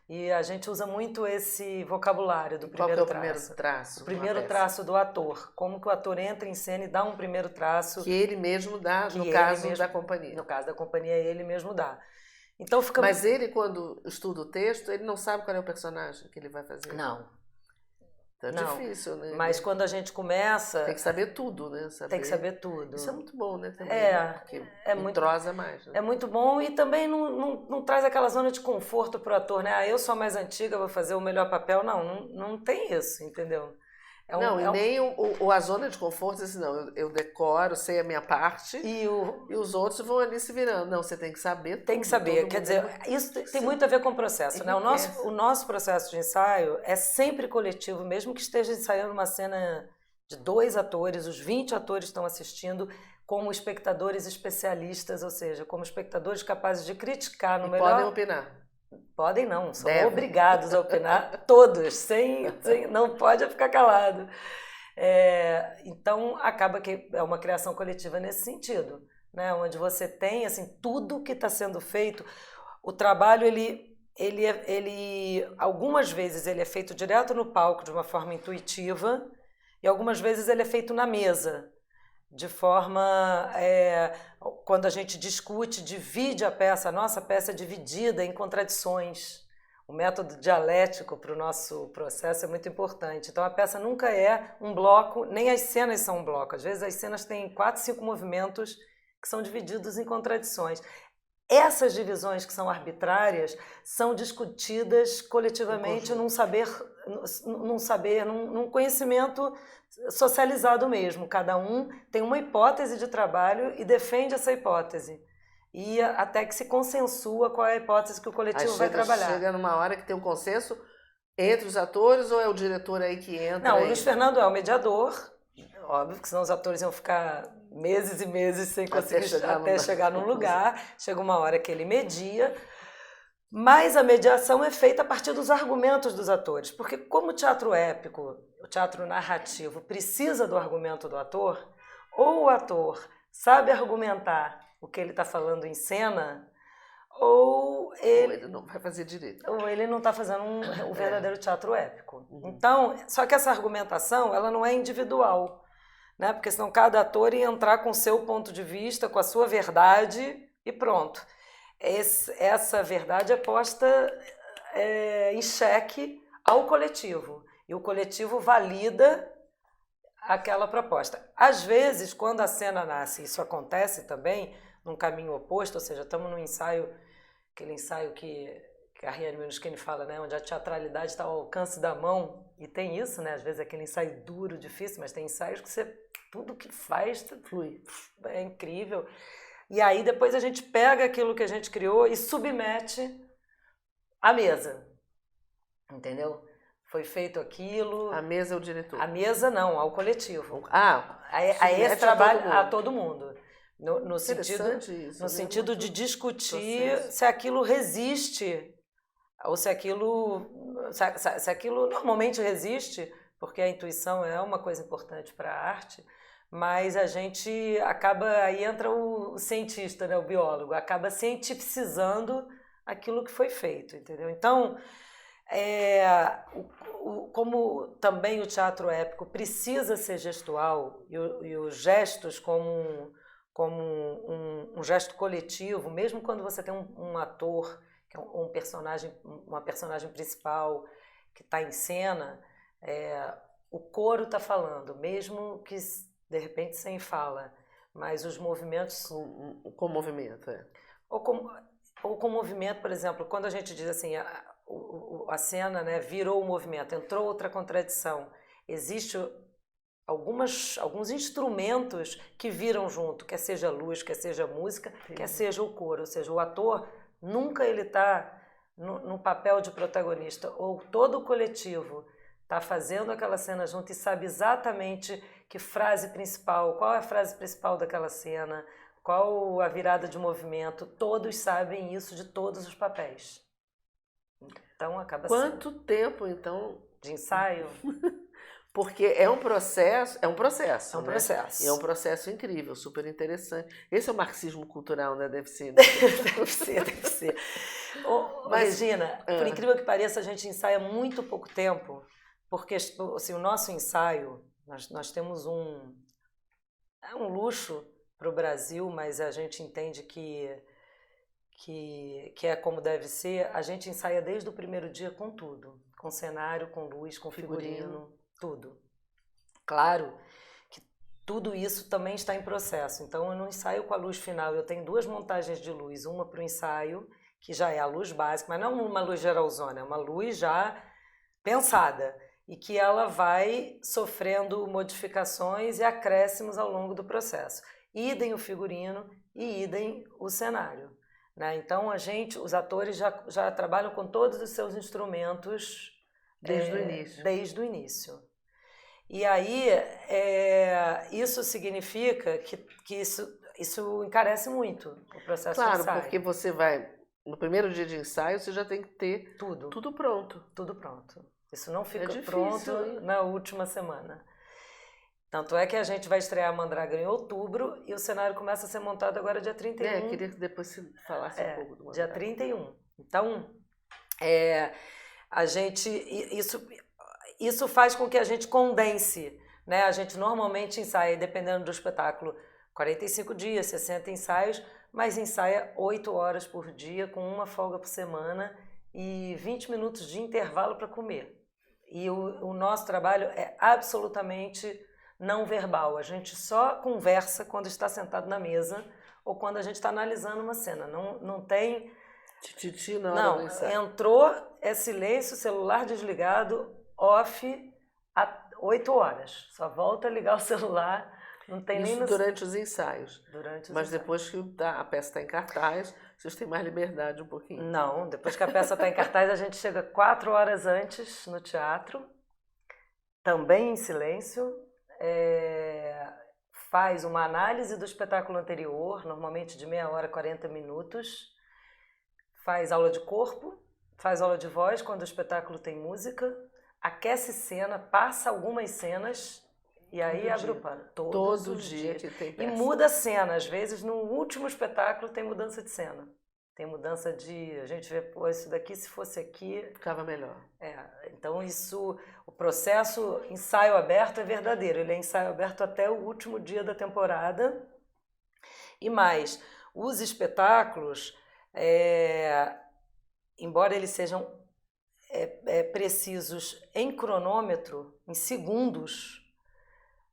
E a gente usa muito esse vocabulário do Qual que primeiro é o traço. primeiro traço? O primeiro traço do ator. Como que o ator entra em cena e dá um primeiro traço. Que ele mesmo dá, no ele caso mesmo- da companhia. No caso da companhia, ele mesmo dá. Então fica... Mas ele, quando estuda o texto, ele não sabe qual é o personagem que ele vai fazer. Não. Então é Não. difícil, né? Mas quando a gente começa... Tem que saber tudo, né? Tem que saber tudo. Isso é muito bom, né? Também, É, né? Porque entrosa mais. Né? É muito bom e também não traz aquela zona de conforto pro ator, né? Ah, eu sou mais antiga, vou fazer o melhor papel. Não tem isso, entendeu? Nem a zona de conforto, assim, não, eu decoro, sei a minha parte e os outros vão ali se virando. Não, você tem que saber tudo. Tem que saber, quer dizer, isso tem muito a ver com o processo, né? O nosso processo de ensaio é sempre coletivo, mesmo que esteja ensaiando uma cena de 2 atores, os 20 atores estão assistindo como espectadores especialistas, ou seja, como espectadores capazes de criticar no melhor... Podem opinar. Podem não, são obrigados a opinar, todos, não pode ficar calado. Então, acaba que é uma criação coletiva nesse sentido, né? Onde você tem assim, tudo que está sendo feito. O trabalho, algumas vezes ele é feito direto no palco de uma forma intuitiva e algumas vezes ele é feito na mesa, de forma, quando a gente discute, divide a peça, a nossa peça é dividida em contradições. O método dialético para o nosso processo é muito importante. Então a peça nunca é um bloco, nem as cenas são um bloco. Às vezes as cenas têm 4, 5 movimentos que são divididos em contradições. Essas divisões que são arbitrárias são discutidas coletivamente num conhecimento socializado mesmo. Cada um tem uma hipótese de trabalho e defende essa hipótese. E até que se consensua qual é a hipótese que o coletivo vai trabalhar. Chega numa hora que tem um consenso entre os atores ou é o diretor aí que entra? Não, o Luiz Fernando é o mediador. Óbvio que senão os atores iam ficar meses e meses sem conseguir chegar num lugar. Chega uma hora que ele media. Mas a mediação é feita a partir dos argumentos dos atores. Porque como o teatro épico, o teatro narrativo, precisa do argumento do ator, ou o ator sabe argumentar o que ele está falando em cena, ou ele não vai fazer direito. Ou ele não está fazendo um verdadeiro teatro épico. Então, só que essa argumentação ela não é individual, né? Porque senão cada ator ia entrar com o seu ponto de vista, com a sua verdade e pronto. Essa verdade é posta em xeque ao coletivo. E o coletivo valida aquela proposta. Às vezes, quando a cena nasce, isso acontece também num caminho oposto, ou seja, estamos num ensaio, aquele ensaio que a Riane Minuschini fala, né, onde a teatralidade está ao alcance da mão, e tem isso, né, às vezes é aquele ensaio duro, difícil, mas tem ensaios que tudo que faz flui, é incrível. E aí depois a gente pega aquilo que a gente criou e submete à mesa, entendeu? Foi feito aquilo... A mesa é o diretor? A mesa não, ao coletivo. A esse trabalho a todo mundo. No sentido de discutir se aquilo resiste, ou se aquilo normalmente resiste, porque a intuição é uma coisa importante para a arte, mas a gente acaba, aí entra o cientista, né, o biólogo, acaba cientificizando aquilo que foi feito, entendeu? Então, como também o teatro épico precisa ser gestual, e os gestos como um gesto coletivo, mesmo quando você tem um ator, que é uma personagem principal que está em cena, o coro está falando, mesmo que de repente sem fala, mas os movimentos... Com movimento, Ou com movimento, por exemplo, quando a gente diz assim, a cena, né, virou o movimento, entrou outra contradição, existe alguns instrumentos que viram junto, quer seja luz, quer seja música, quer seja o coro, ou seja, o ator nunca ele está no papel de protagonista, ou todo o coletivo está fazendo aquela cena junto e sabe exatamente que frase principal, qual é a frase principal daquela cena, qual a virada de movimento, todos sabem isso de todos os papéis. Então acaba sendo... Quanto tempo, então... De ensaio? Porque é um processo. É um processo. E é um processo incrível, super interessante. Esse é o marxismo cultural, né? Deve ser. Né? Deve ser. Mas, Regina, por incrível que pareça, a gente ensaia muito pouco tempo, porque assim, o nosso ensaio, nós temos é um luxo para o Brasil, mas a gente entende que é como deve ser. A gente ensaia desde o primeiro dia com tudo, com cenário, com luz, com figurino, tudo. Claro que tudo isso também está em processo, então eu não ensaio com a luz final, eu tenho 2 montagens de luz, uma para o ensaio, que já é a luz básica, mas não uma luz geralzona, é uma luz já pensada, e que ela vai sofrendo modificações e acréscimos ao longo do processo. Idem o figurino e idem o cenário. Né? Então, os atores já trabalham com todos os seus instrumentos desde o início. Desde o início. E aí, isso significa que isso encarece muito o processo de ensaio. Claro, porque você vai, no primeiro dia de ensaio, você já tem que ter tudo pronto. Tudo pronto. Isso não fica pronto na última semana. Tanto é que a gente vai estrear Mandragora em outubro e o cenário começa a ser montado agora dia 31. Queria que depois você falasse um pouco do Mandragora. Dia 31. Então, a gente... Isso faz com que a gente condense, né? A gente normalmente ensaia, dependendo do espetáculo, 45 dias, 60 ensaios, mas ensaia 8 horas por dia, com uma folga por semana e 20 minutos de intervalo para comer. E o nosso trabalho é absolutamente não verbal. A gente só conversa quando está sentado na mesa ou quando a gente está analisando uma cena. Não tem... Tititi na hora do ensaio. Entrou, é silêncio, celular desligado, off, 8 horas. Só volta a ligar o celular. Não tem Isso nem durante os ensaios. Mas depois que a peça está em cartaz, vocês têm mais liberdade um pouquinho. Não, depois que a peça está em cartaz, a gente chega 4 horas antes no teatro, também em silêncio, faz uma análise do espetáculo anterior, normalmente de meia hora, 40 minutos, faz aula de corpo, faz aula de voz quando o espetáculo tem música, aquece cena, passa algumas cenas e aí abre o pano. Todo dia que tem peça. E muda a cena. Às vezes, no último espetáculo, tem mudança de cena. Tem mudança de... A gente vê, pô, isso daqui, se fosse aqui... Ficava melhor. Então, o processo ensaio aberto é verdadeiro. Ele é ensaio aberto até o último dia da temporada. E mais, os espetáculos, embora eles sejam precisos em cronômetro, em segundos,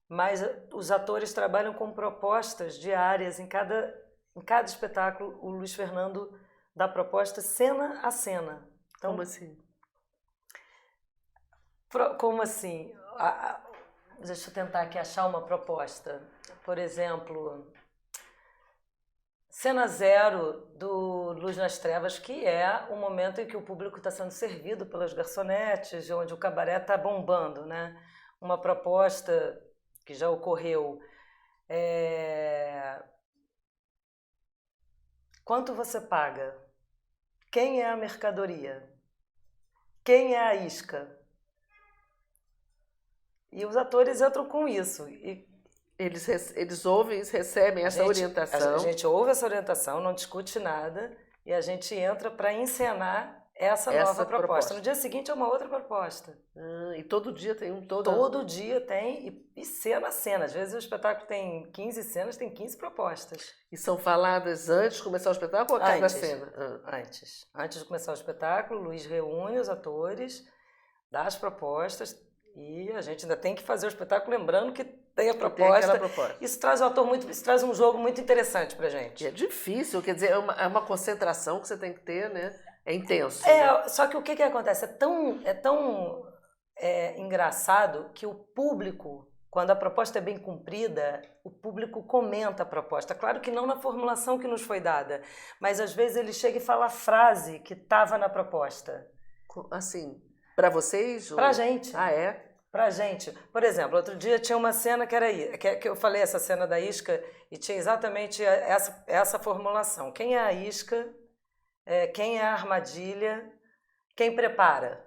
mas os atores trabalham com propostas diárias em cada espetáculo. O Luiz Fernando dá proposta cena a cena. Então, como assim? Como assim? Deixa eu tentar aqui achar uma proposta. Por exemplo, cena 0 do Luz nas Trevas, que é o momento em que o público está sendo servido pelas garçonetes, onde o cabaré está bombando, né? Uma proposta que já ocorreu. Quanto você paga? Quem é a mercadoria? Quem é a isca? E os atores entram com isso. E eles ouvem, recebem essa orientação. A gente ouve essa orientação, não discute nada, e a gente entra para encenar essa nova proposta. No dia seguinte é uma outra proposta. E todo dia tem Todo dia tem, e cena a cena. Às vezes o espetáculo tem 15 cenas, tem 15 propostas. E são faladas antes de começar o espetáculo ou a cada cena? Antes. Antes de começar o espetáculo, o Luiz reúne os atores, dá as propostas, e a gente ainda tem que fazer o espetáculo lembrando que tem a proposta. Isso traz isso traz um jogo muito interessante pra gente. E é difícil, quer dizer, é uma concentração que você tem que ter, né? É intenso. Né? Só que o que acontece? É tão engraçado que o público, quando a proposta é bem cumprida, o público comenta a proposta. Claro que não na formulação que nos foi dada, mas às vezes ele chega e fala a frase que estava na proposta. Assim, para vocês? Pra gente. Ah, é? Pra gente. Por exemplo, outro dia tinha uma cena que era que eu falei, essa cena da isca, e tinha exatamente essa formulação. Quem é a isca? Quem é a armadilha? Quem prepara?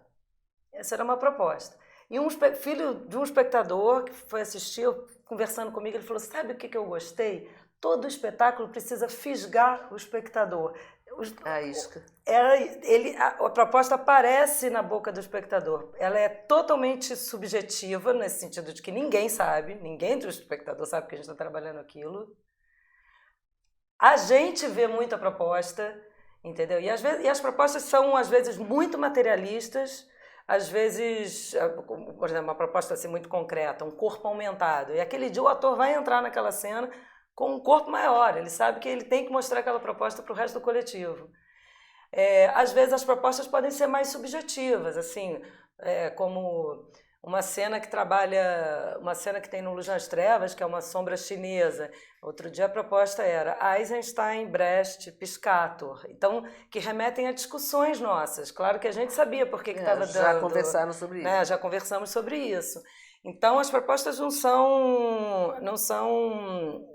Essa era uma proposta. E filho de um espectador que foi assistir, conversando comigo, ele falou, sabe o que eu gostei? Todo espetáculo precisa fisgar o espectador. A isca. A proposta aparece na boca do espectador. Ela é totalmente subjetiva, nesse sentido de que ninguém sabe, ninguém do espectador sabe que a gente está trabalhando aquilo. A gente vê muita proposta, entendeu? E as propostas são, às vezes, muito materialistas, às vezes, por exemplo, uma proposta assim, muito concreta, um corpo aumentado. E aquele dia o ator vai entrar naquela cena com um corpo maior, ele sabe que ele tem que mostrar aquela proposta para o resto do coletivo. Às vezes as propostas podem ser mais subjetivas, assim, como uma cena que tem no Luz nas Trevas, que é uma sombra chinesa. Outro dia a proposta era Eisenstein, Brecht, Piscator. Então, que remetem a discussões nossas. Claro que a gente sabia por que estava dando. Já conversaram sobre isso. Já conversamos sobre isso. Então, as propostas não são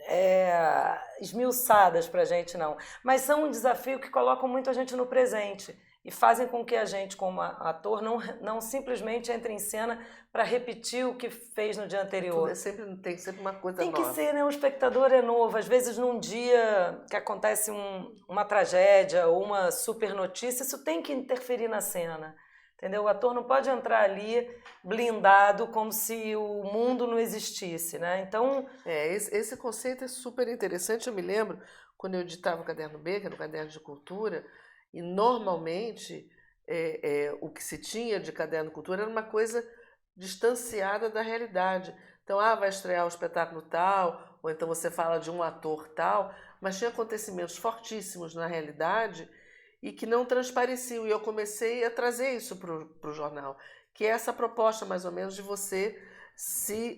esmiuçadas para a gente, não. Mas são um desafio que colocam muito a gente no presente e fazem com que a gente, como ator, não simplesmente entre em cena para repetir o que fez no dia anterior. Tem sempre uma coisa nova. Tem que ser, né? O espectador é novo. Às vezes, num dia que acontece uma tragédia ou uma super notícia, isso tem que interferir na cena. Entendeu? O ator não pode entrar ali blindado como se o mundo não existisse, né? Então... esse conceito é super interessante. Eu me lembro, quando eu editava o Caderno B, que era o Caderno de Cultura, e normalmente o que se tinha de Caderno de Cultura era uma coisa distanciada da realidade. Então, vai estrear um espetáculo tal, ou então você fala de um ator tal, mas tinha acontecimentos fortíssimos na realidade e que não transpareciam. E eu comecei a trazer isso para o jornal, que é essa proposta, mais ou menos, de você se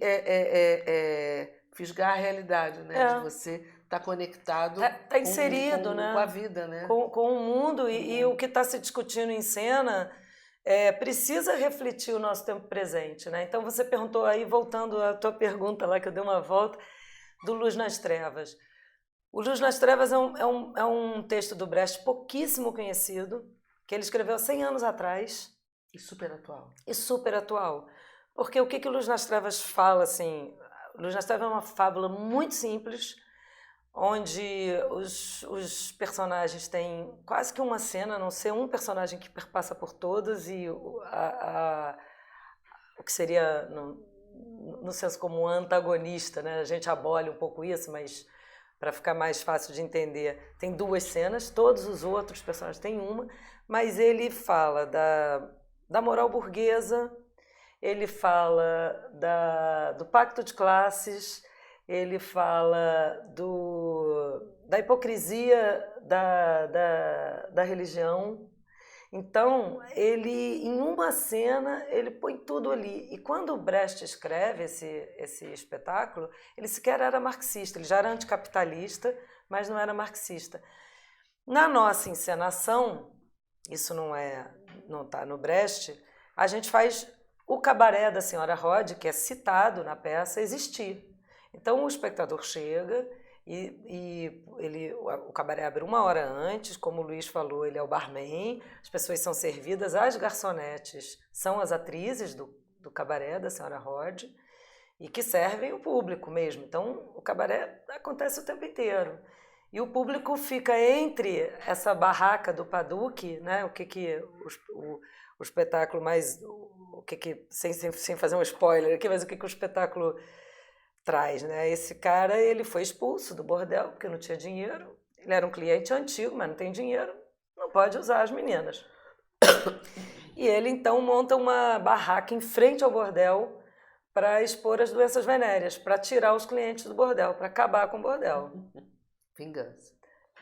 fisgar a realidade, né? De você estar conectado, tá inserido, né? Com a vida, né? Com o mundo. E o que está se discutindo em cena precisa refletir o nosso tempo presente, né? Então, você perguntou aí, voltando à tua pergunta lá, que eu dei uma volta, do Luz nas Trevas. O Luz nas Trevas é um texto do Brecht pouquíssimo conhecido, que ele escreveu 100 anos atrás. E super atual. Porque o que o Luz nas Trevas fala, assim... Luz nas Trevas é uma fábula muito simples, onde os personagens têm quase que uma cena, a não ser um personagem que perpassa por todos, e o que seria, no senso como antagonista, né? A gente abole um pouco isso, mas... para ficar mais fácil de entender, tem 2 cenas, todos os outros personagens têm uma, mas ele fala da moral burguesa, ele fala do pacto de classes, ele fala da hipocrisia da religião. Então, em uma cena, ele põe tudo ali. E quando o Brecht escreve esse espetáculo, ele sequer era marxista, ele já era anticapitalista, mas não era marxista. Na nossa encenação, isso não está no Brecht, a gente faz o cabaré da Senhora Rod, que é citado na peça, existir. Então, o espectador chega... o cabaré abre 1 hora antes, como o Luiz falou, ele é o barman, as pessoas são servidas, as garçonetes são as atrizes do cabaré da Senhora Rod e que servem o público mesmo. Então, o cabaré acontece o tempo inteiro. E o público fica entre essa barraca do Paduque, né? O espetáculo mais... sem fazer um spoiler aqui, mas o que o espetáculo... traz, né? Esse cara, ele foi expulso do bordel porque não tinha dinheiro. Ele era um cliente antigo, mas não tem dinheiro, não pode usar as meninas. E ele então monta uma barraca em frente ao bordel para expor as doenças venéreas, para tirar os clientes do bordel, para acabar com o bordel. Vingança.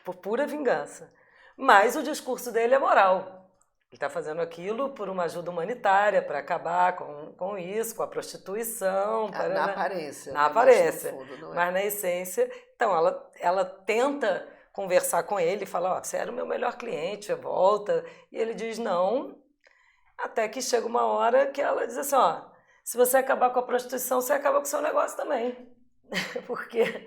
Por pura vingança. Mas o discurso dele é moral. Ele está fazendo aquilo por uma ajuda humanitária, para acabar com isso, com a prostituição. Na aparência. Na aparência. Fundo, mas na essência. Então, ela tenta conversar com ele e fala, você era o meu melhor cliente, volta. E ele diz não, até que chega uma hora que ela diz assim, se você acabar com a prostituição, você acaba com o seu negócio também. Porque...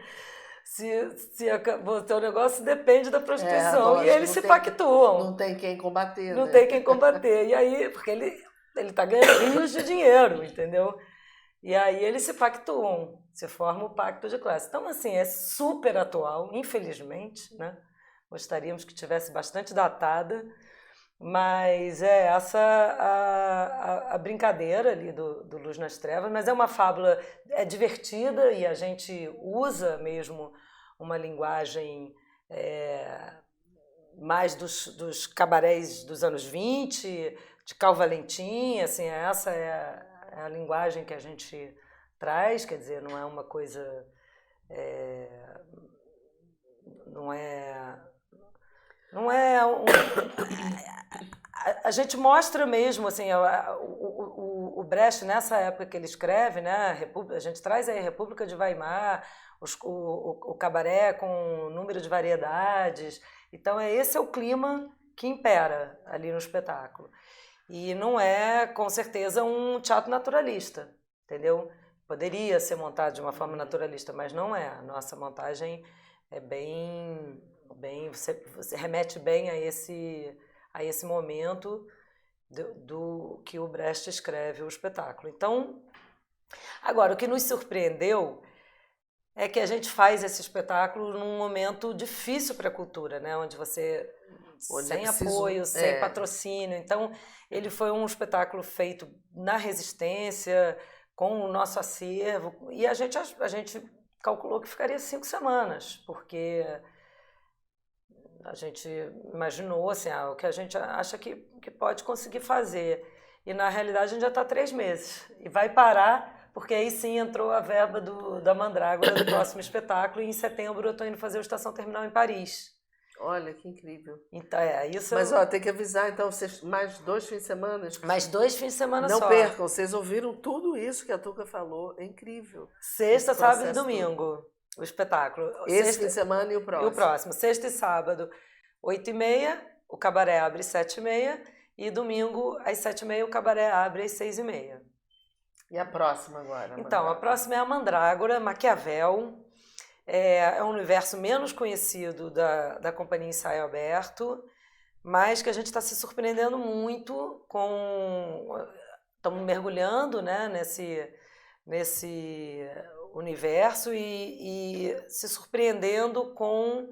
o teu negócio depende da prostituição. Lógico, e eles se pactuam. Não tem quem combater. Não tem quem combater. E aí, porque ele está ganhando rios de dinheiro, entendeu? E aí eles se pactuam, se forma o pacto de classe. Então, assim, é super atual, infelizmente, né? gostaríamos que tivesse bastante datada, mas essa a brincadeira ali do Luz nas Trevas, mas é uma fábula divertida e a gente usa mesmo uma linguagem mais dos cabarés dos anos 20, de Cal Valentim, assim, essa é a linguagem que a gente traz, quer dizer, não é uma coisa... não é a gente mostra mesmo, assim, o Brecht, nessa época que ele escreve, né, a gente traz aí a República de Weimar, o cabaré com número de variedades, então esse é o clima que impera ali no espetáculo. E não é, com certeza, um teatro naturalista, entendeu? Poderia ser montado de uma forma naturalista, mas não é. A nossa montagem é bem você remete bem a esse momento do que o Brecht escreve o espetáculo. Então, agora, o que nos surpreendeu é que a gente faz esse espetáculo num momento difícil para a cultura, né? Onde você... sem apoio, sem patrocínio. Então, ele foi um espetáculo feito na resistência, com o nosso acervo, e a gente calculou que ficaria 5 semanas, porque a gente imaginou assim, o que a gente acha que pode conseguir fazer. E, na realidade, a gente já está 3 meses. E vai parar, porque aí sim entrou a verba da Mandrágora do próximo espetáculo, e em setembro eu estou indo fazer o Estação Terminal em Paris. Olha, que incrível. Então, isso... Mas, tem que avisar, então, vocês mais 2 fins de semana? Mais 2 fins de semana só. Não percam, vocês ouviram tudo isso que a Tuca falou, é incrível. Sexta, sábado e domingo, o espetáculo. Esse fim de semana e o próximo? E o próximo. Sexta e sábado, 8h30, o cabaré abre às 7h30, e domingo, às 7h30, o cabaré abre às 6h30. E a próxima agora? Então, a próxima é a Mandrágora, Maquiavel. É um universo menos conhecido da Companhia Ensaio Aberto, mas que a gente está se surpreendendo muito com... Estamos mergulhando, né, nesse universo e se surpreendendo com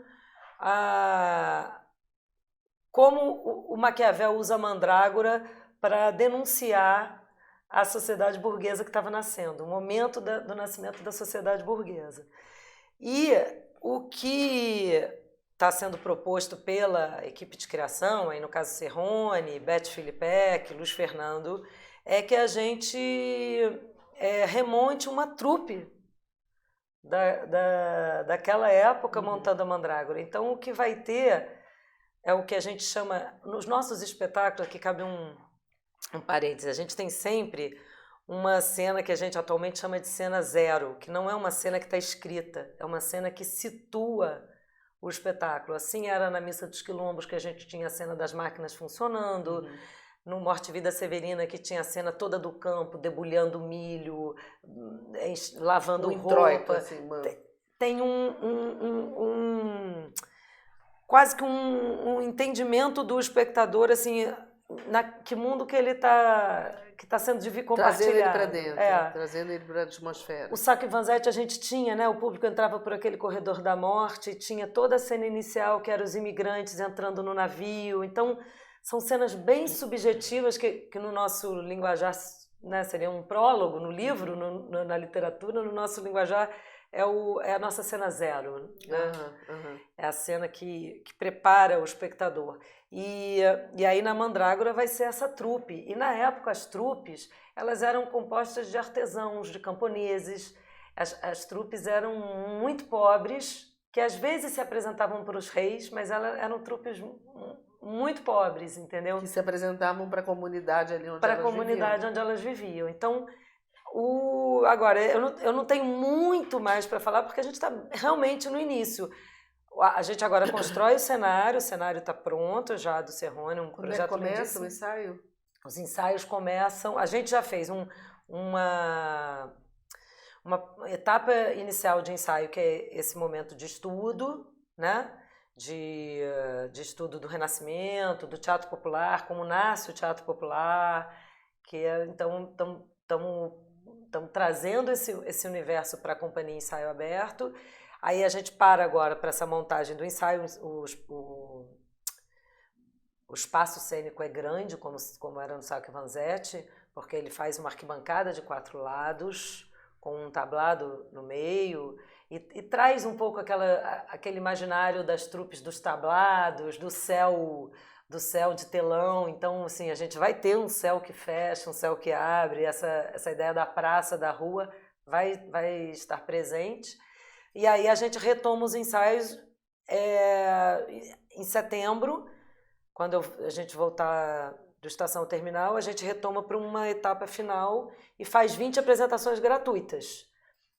como o Maquiavel usa a Mandrágora para denunciar a sociedade burguesa que estava nascendo, o momento do nascimento da sociedade burguesa. E o que está sendo proposto pela equipe de criação, aí no caso Serrone, Beth Filipek, Luiz Fernando, é que a gente remonte uma trupe daquela época montando a Mandrágora. Então, o que vai ter é o que a gente chama, nos nossos espetáculos, aqui cabe um parênteses, a gente tem sempre uma cena que a gente atualmente chama de cena zero, que não é uma cena que está escrita, é uma cena que situa o espetáculo. Assim era na Missa dos Quilombos, que a gente tinha a cena das máquinas funcionando, no Morte e Vida Severina, que tinha a cena toda do campo, debulhando milho, lavando roupa. Introito, assim, tem quase que um entendimento do espectador, assim, que mundo que ele que está sendo compartilhado. Trazendo ele para dentro, trazendo ele para a atmosfera. O Sacco e Vanzetti a gente tinha, né? O público entrava por aquele corredor da morte, e tinha toda a cena inicial, que eram os imigrantes entrando no navio. Então, são cenas bem subjetivas que no nosso linguajar, né, seria um prólogo no livro, na literatura, no nosso linguajar é a nossa cena zero, né? É a cena que prepara o espectador. E aí na Mandrágora vai ser essa trupe. E na época as trupes, elas eram compostas de artesãos, de camponeses. As trupes eram muito pobres, que às vezes se apresentavam para os reis, mas eram trupes muito pobres, entendeu? Que se apresentavam para a comunidade ali onde elas viviam. Para a comunidade onde elas viviam. Então, agora, eu não tenho muito mais para falar, porque a gente está realmente no início. A gente agora constrói o cenário está pronto já do Serrone, um projeto lindíssimo. Quando começa o ensaio? Os ensaios começam... A gente já fez uma etapa inicial de ensaio, que é esse momento de estudo, né? De estudo do Renascimento, do teatro popular, como nasce o teatro popular, então estamos trazendo esse universo para a Companhia Ensaio Aberto. Aí a gente para agora para essa montagem do ensaio. O espaço cênico é grande, como era no Sacco Vanzetti, porque ele faz uma arquibancada de 4 lados, com um tablado no meio, e traz um pouco aquele imaginário das trupes dos tablados, do céu de telão. Então, assim, a gente vai ter um céu que fecha, um céu que abre, essa ideia da praça, da rua, vai estar presente. E aí a gente retoma os ensaios em setembro, quando a gente voltar do Estação Terminal, a gente retoma para uma etapa final e faz 20 apresentações gratuitas.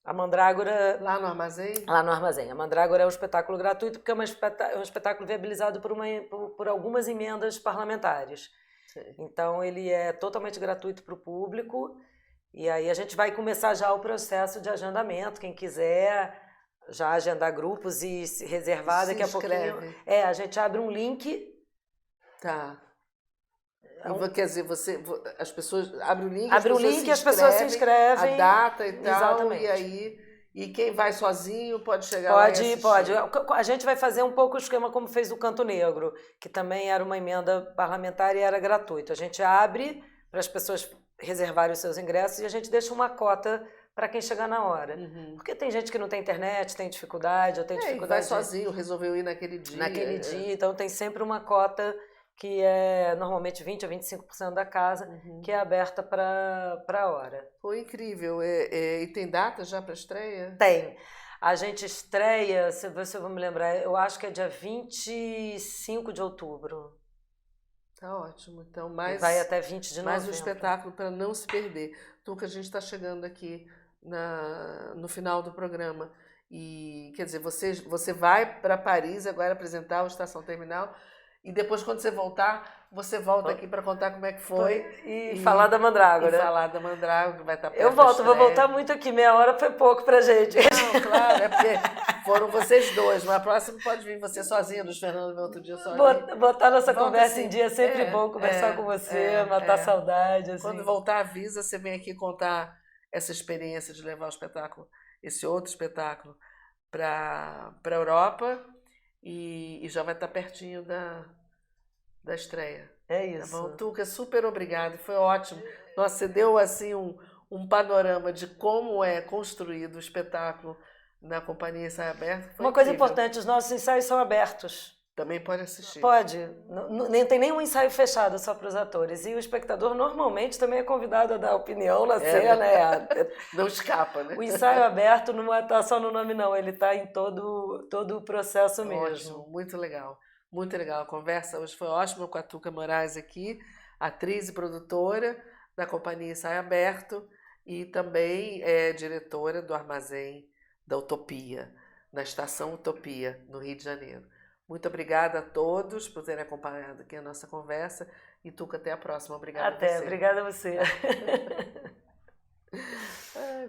A Mandrágora... Lá no Armazém? Lá no Armazém. A Mandrágora é um espetáculo gratuito porque é um espetáculo viabilizado por algumas emendas parlamentares. Sim. Então, ele é totalmente gratuito para o público. E aí a gente vai começar já o processo de agendamento. Quem quiser já agendar grupos e se reservar daqui a pouquinho. A gente abre um link. Tá. Quer dizer, as pessoas abrem o link, as pessoas se inscrevem, a data e tal, exatamente. E aí quem vai sozinho pode chegar pode. A gente vai fazer um pouco o esquema como fez o Canto Negro, que também era uma emenda parlamentar e era gratuito. A gente abre para as pessoas reservarem os seus ingressos e a gente deixa uma cota para quem chegar na hora. Uhum. Porque tem gente que não tem internet, tem dificuldade, ou tem dificuldade. Vai sozinho, resolveu ir naquele dia. Então tem sempre uma cota que é normalmente 20% a 25% da casa, que é aberta para a hora. Foi incrível. E tem data já para estreia? Tem. A gente estreia, se eu vou me lembrar, eu acho que é dia 25 de outubro. Tá ótimo. Então, vai até 20 de novembro. Mais um espetáculo para não se perder. Tuca, a gente está chegando aqui no final do programa. E, quer dizer, você vai para Paris agora apresentar o Estação Terminal. E depois, quando você voltar, você volta aqui para contar como é que foi. E falar da Mandrágora. E falar da Mandrágora, que vai estar perto Eu vou voltar muito aqui. Meia hora foi pouco pra gente. Não, claro, é porque foram vocês dois. Mas a próxima pode vir você sozinha, Luiz Fernando, no outro dia sozinho. Botar nossa conversa em dia é sempre bom, conversar com você, matar saudade. Assim. Quando voltar, avisa, você vem aqui contar essa experiência de levar o espetáculo, esse outro espetáculo, para a Europa. E já vai estar pertinho da estreia. É isso. Tá bom? Tuca, super obrigada, foi ótimo. Nossa, você deu assim um panorama de como é construído o espetáculo na Companhia Ensaio Aberto. Uma coisa importante, os nossos ensaios são abertos. Também pode assistir. Pode. Nem tem nenhum ensaio fechado só para os atores. E o espectador normalmente também é convidado a dar opinião na cena. Não escapa, né? O ensaio aberto não está só no nome, não. Ele está em todo o processo mesmo. Ótimo, muito legal. Muito legal. A conversa hoje foi ótima com a Tuca Moraes aqui, atriz e produtora da Companhia Ensaio Aberto e também é diretora do Armazém da Utopia, na Estação Utopia, no Rio de Janeiro. Muito obrigada a todos por terem acompanhado aqui a nossa conversa. E Tuca, até a próxima. Obrigada a você. Obrigada a você.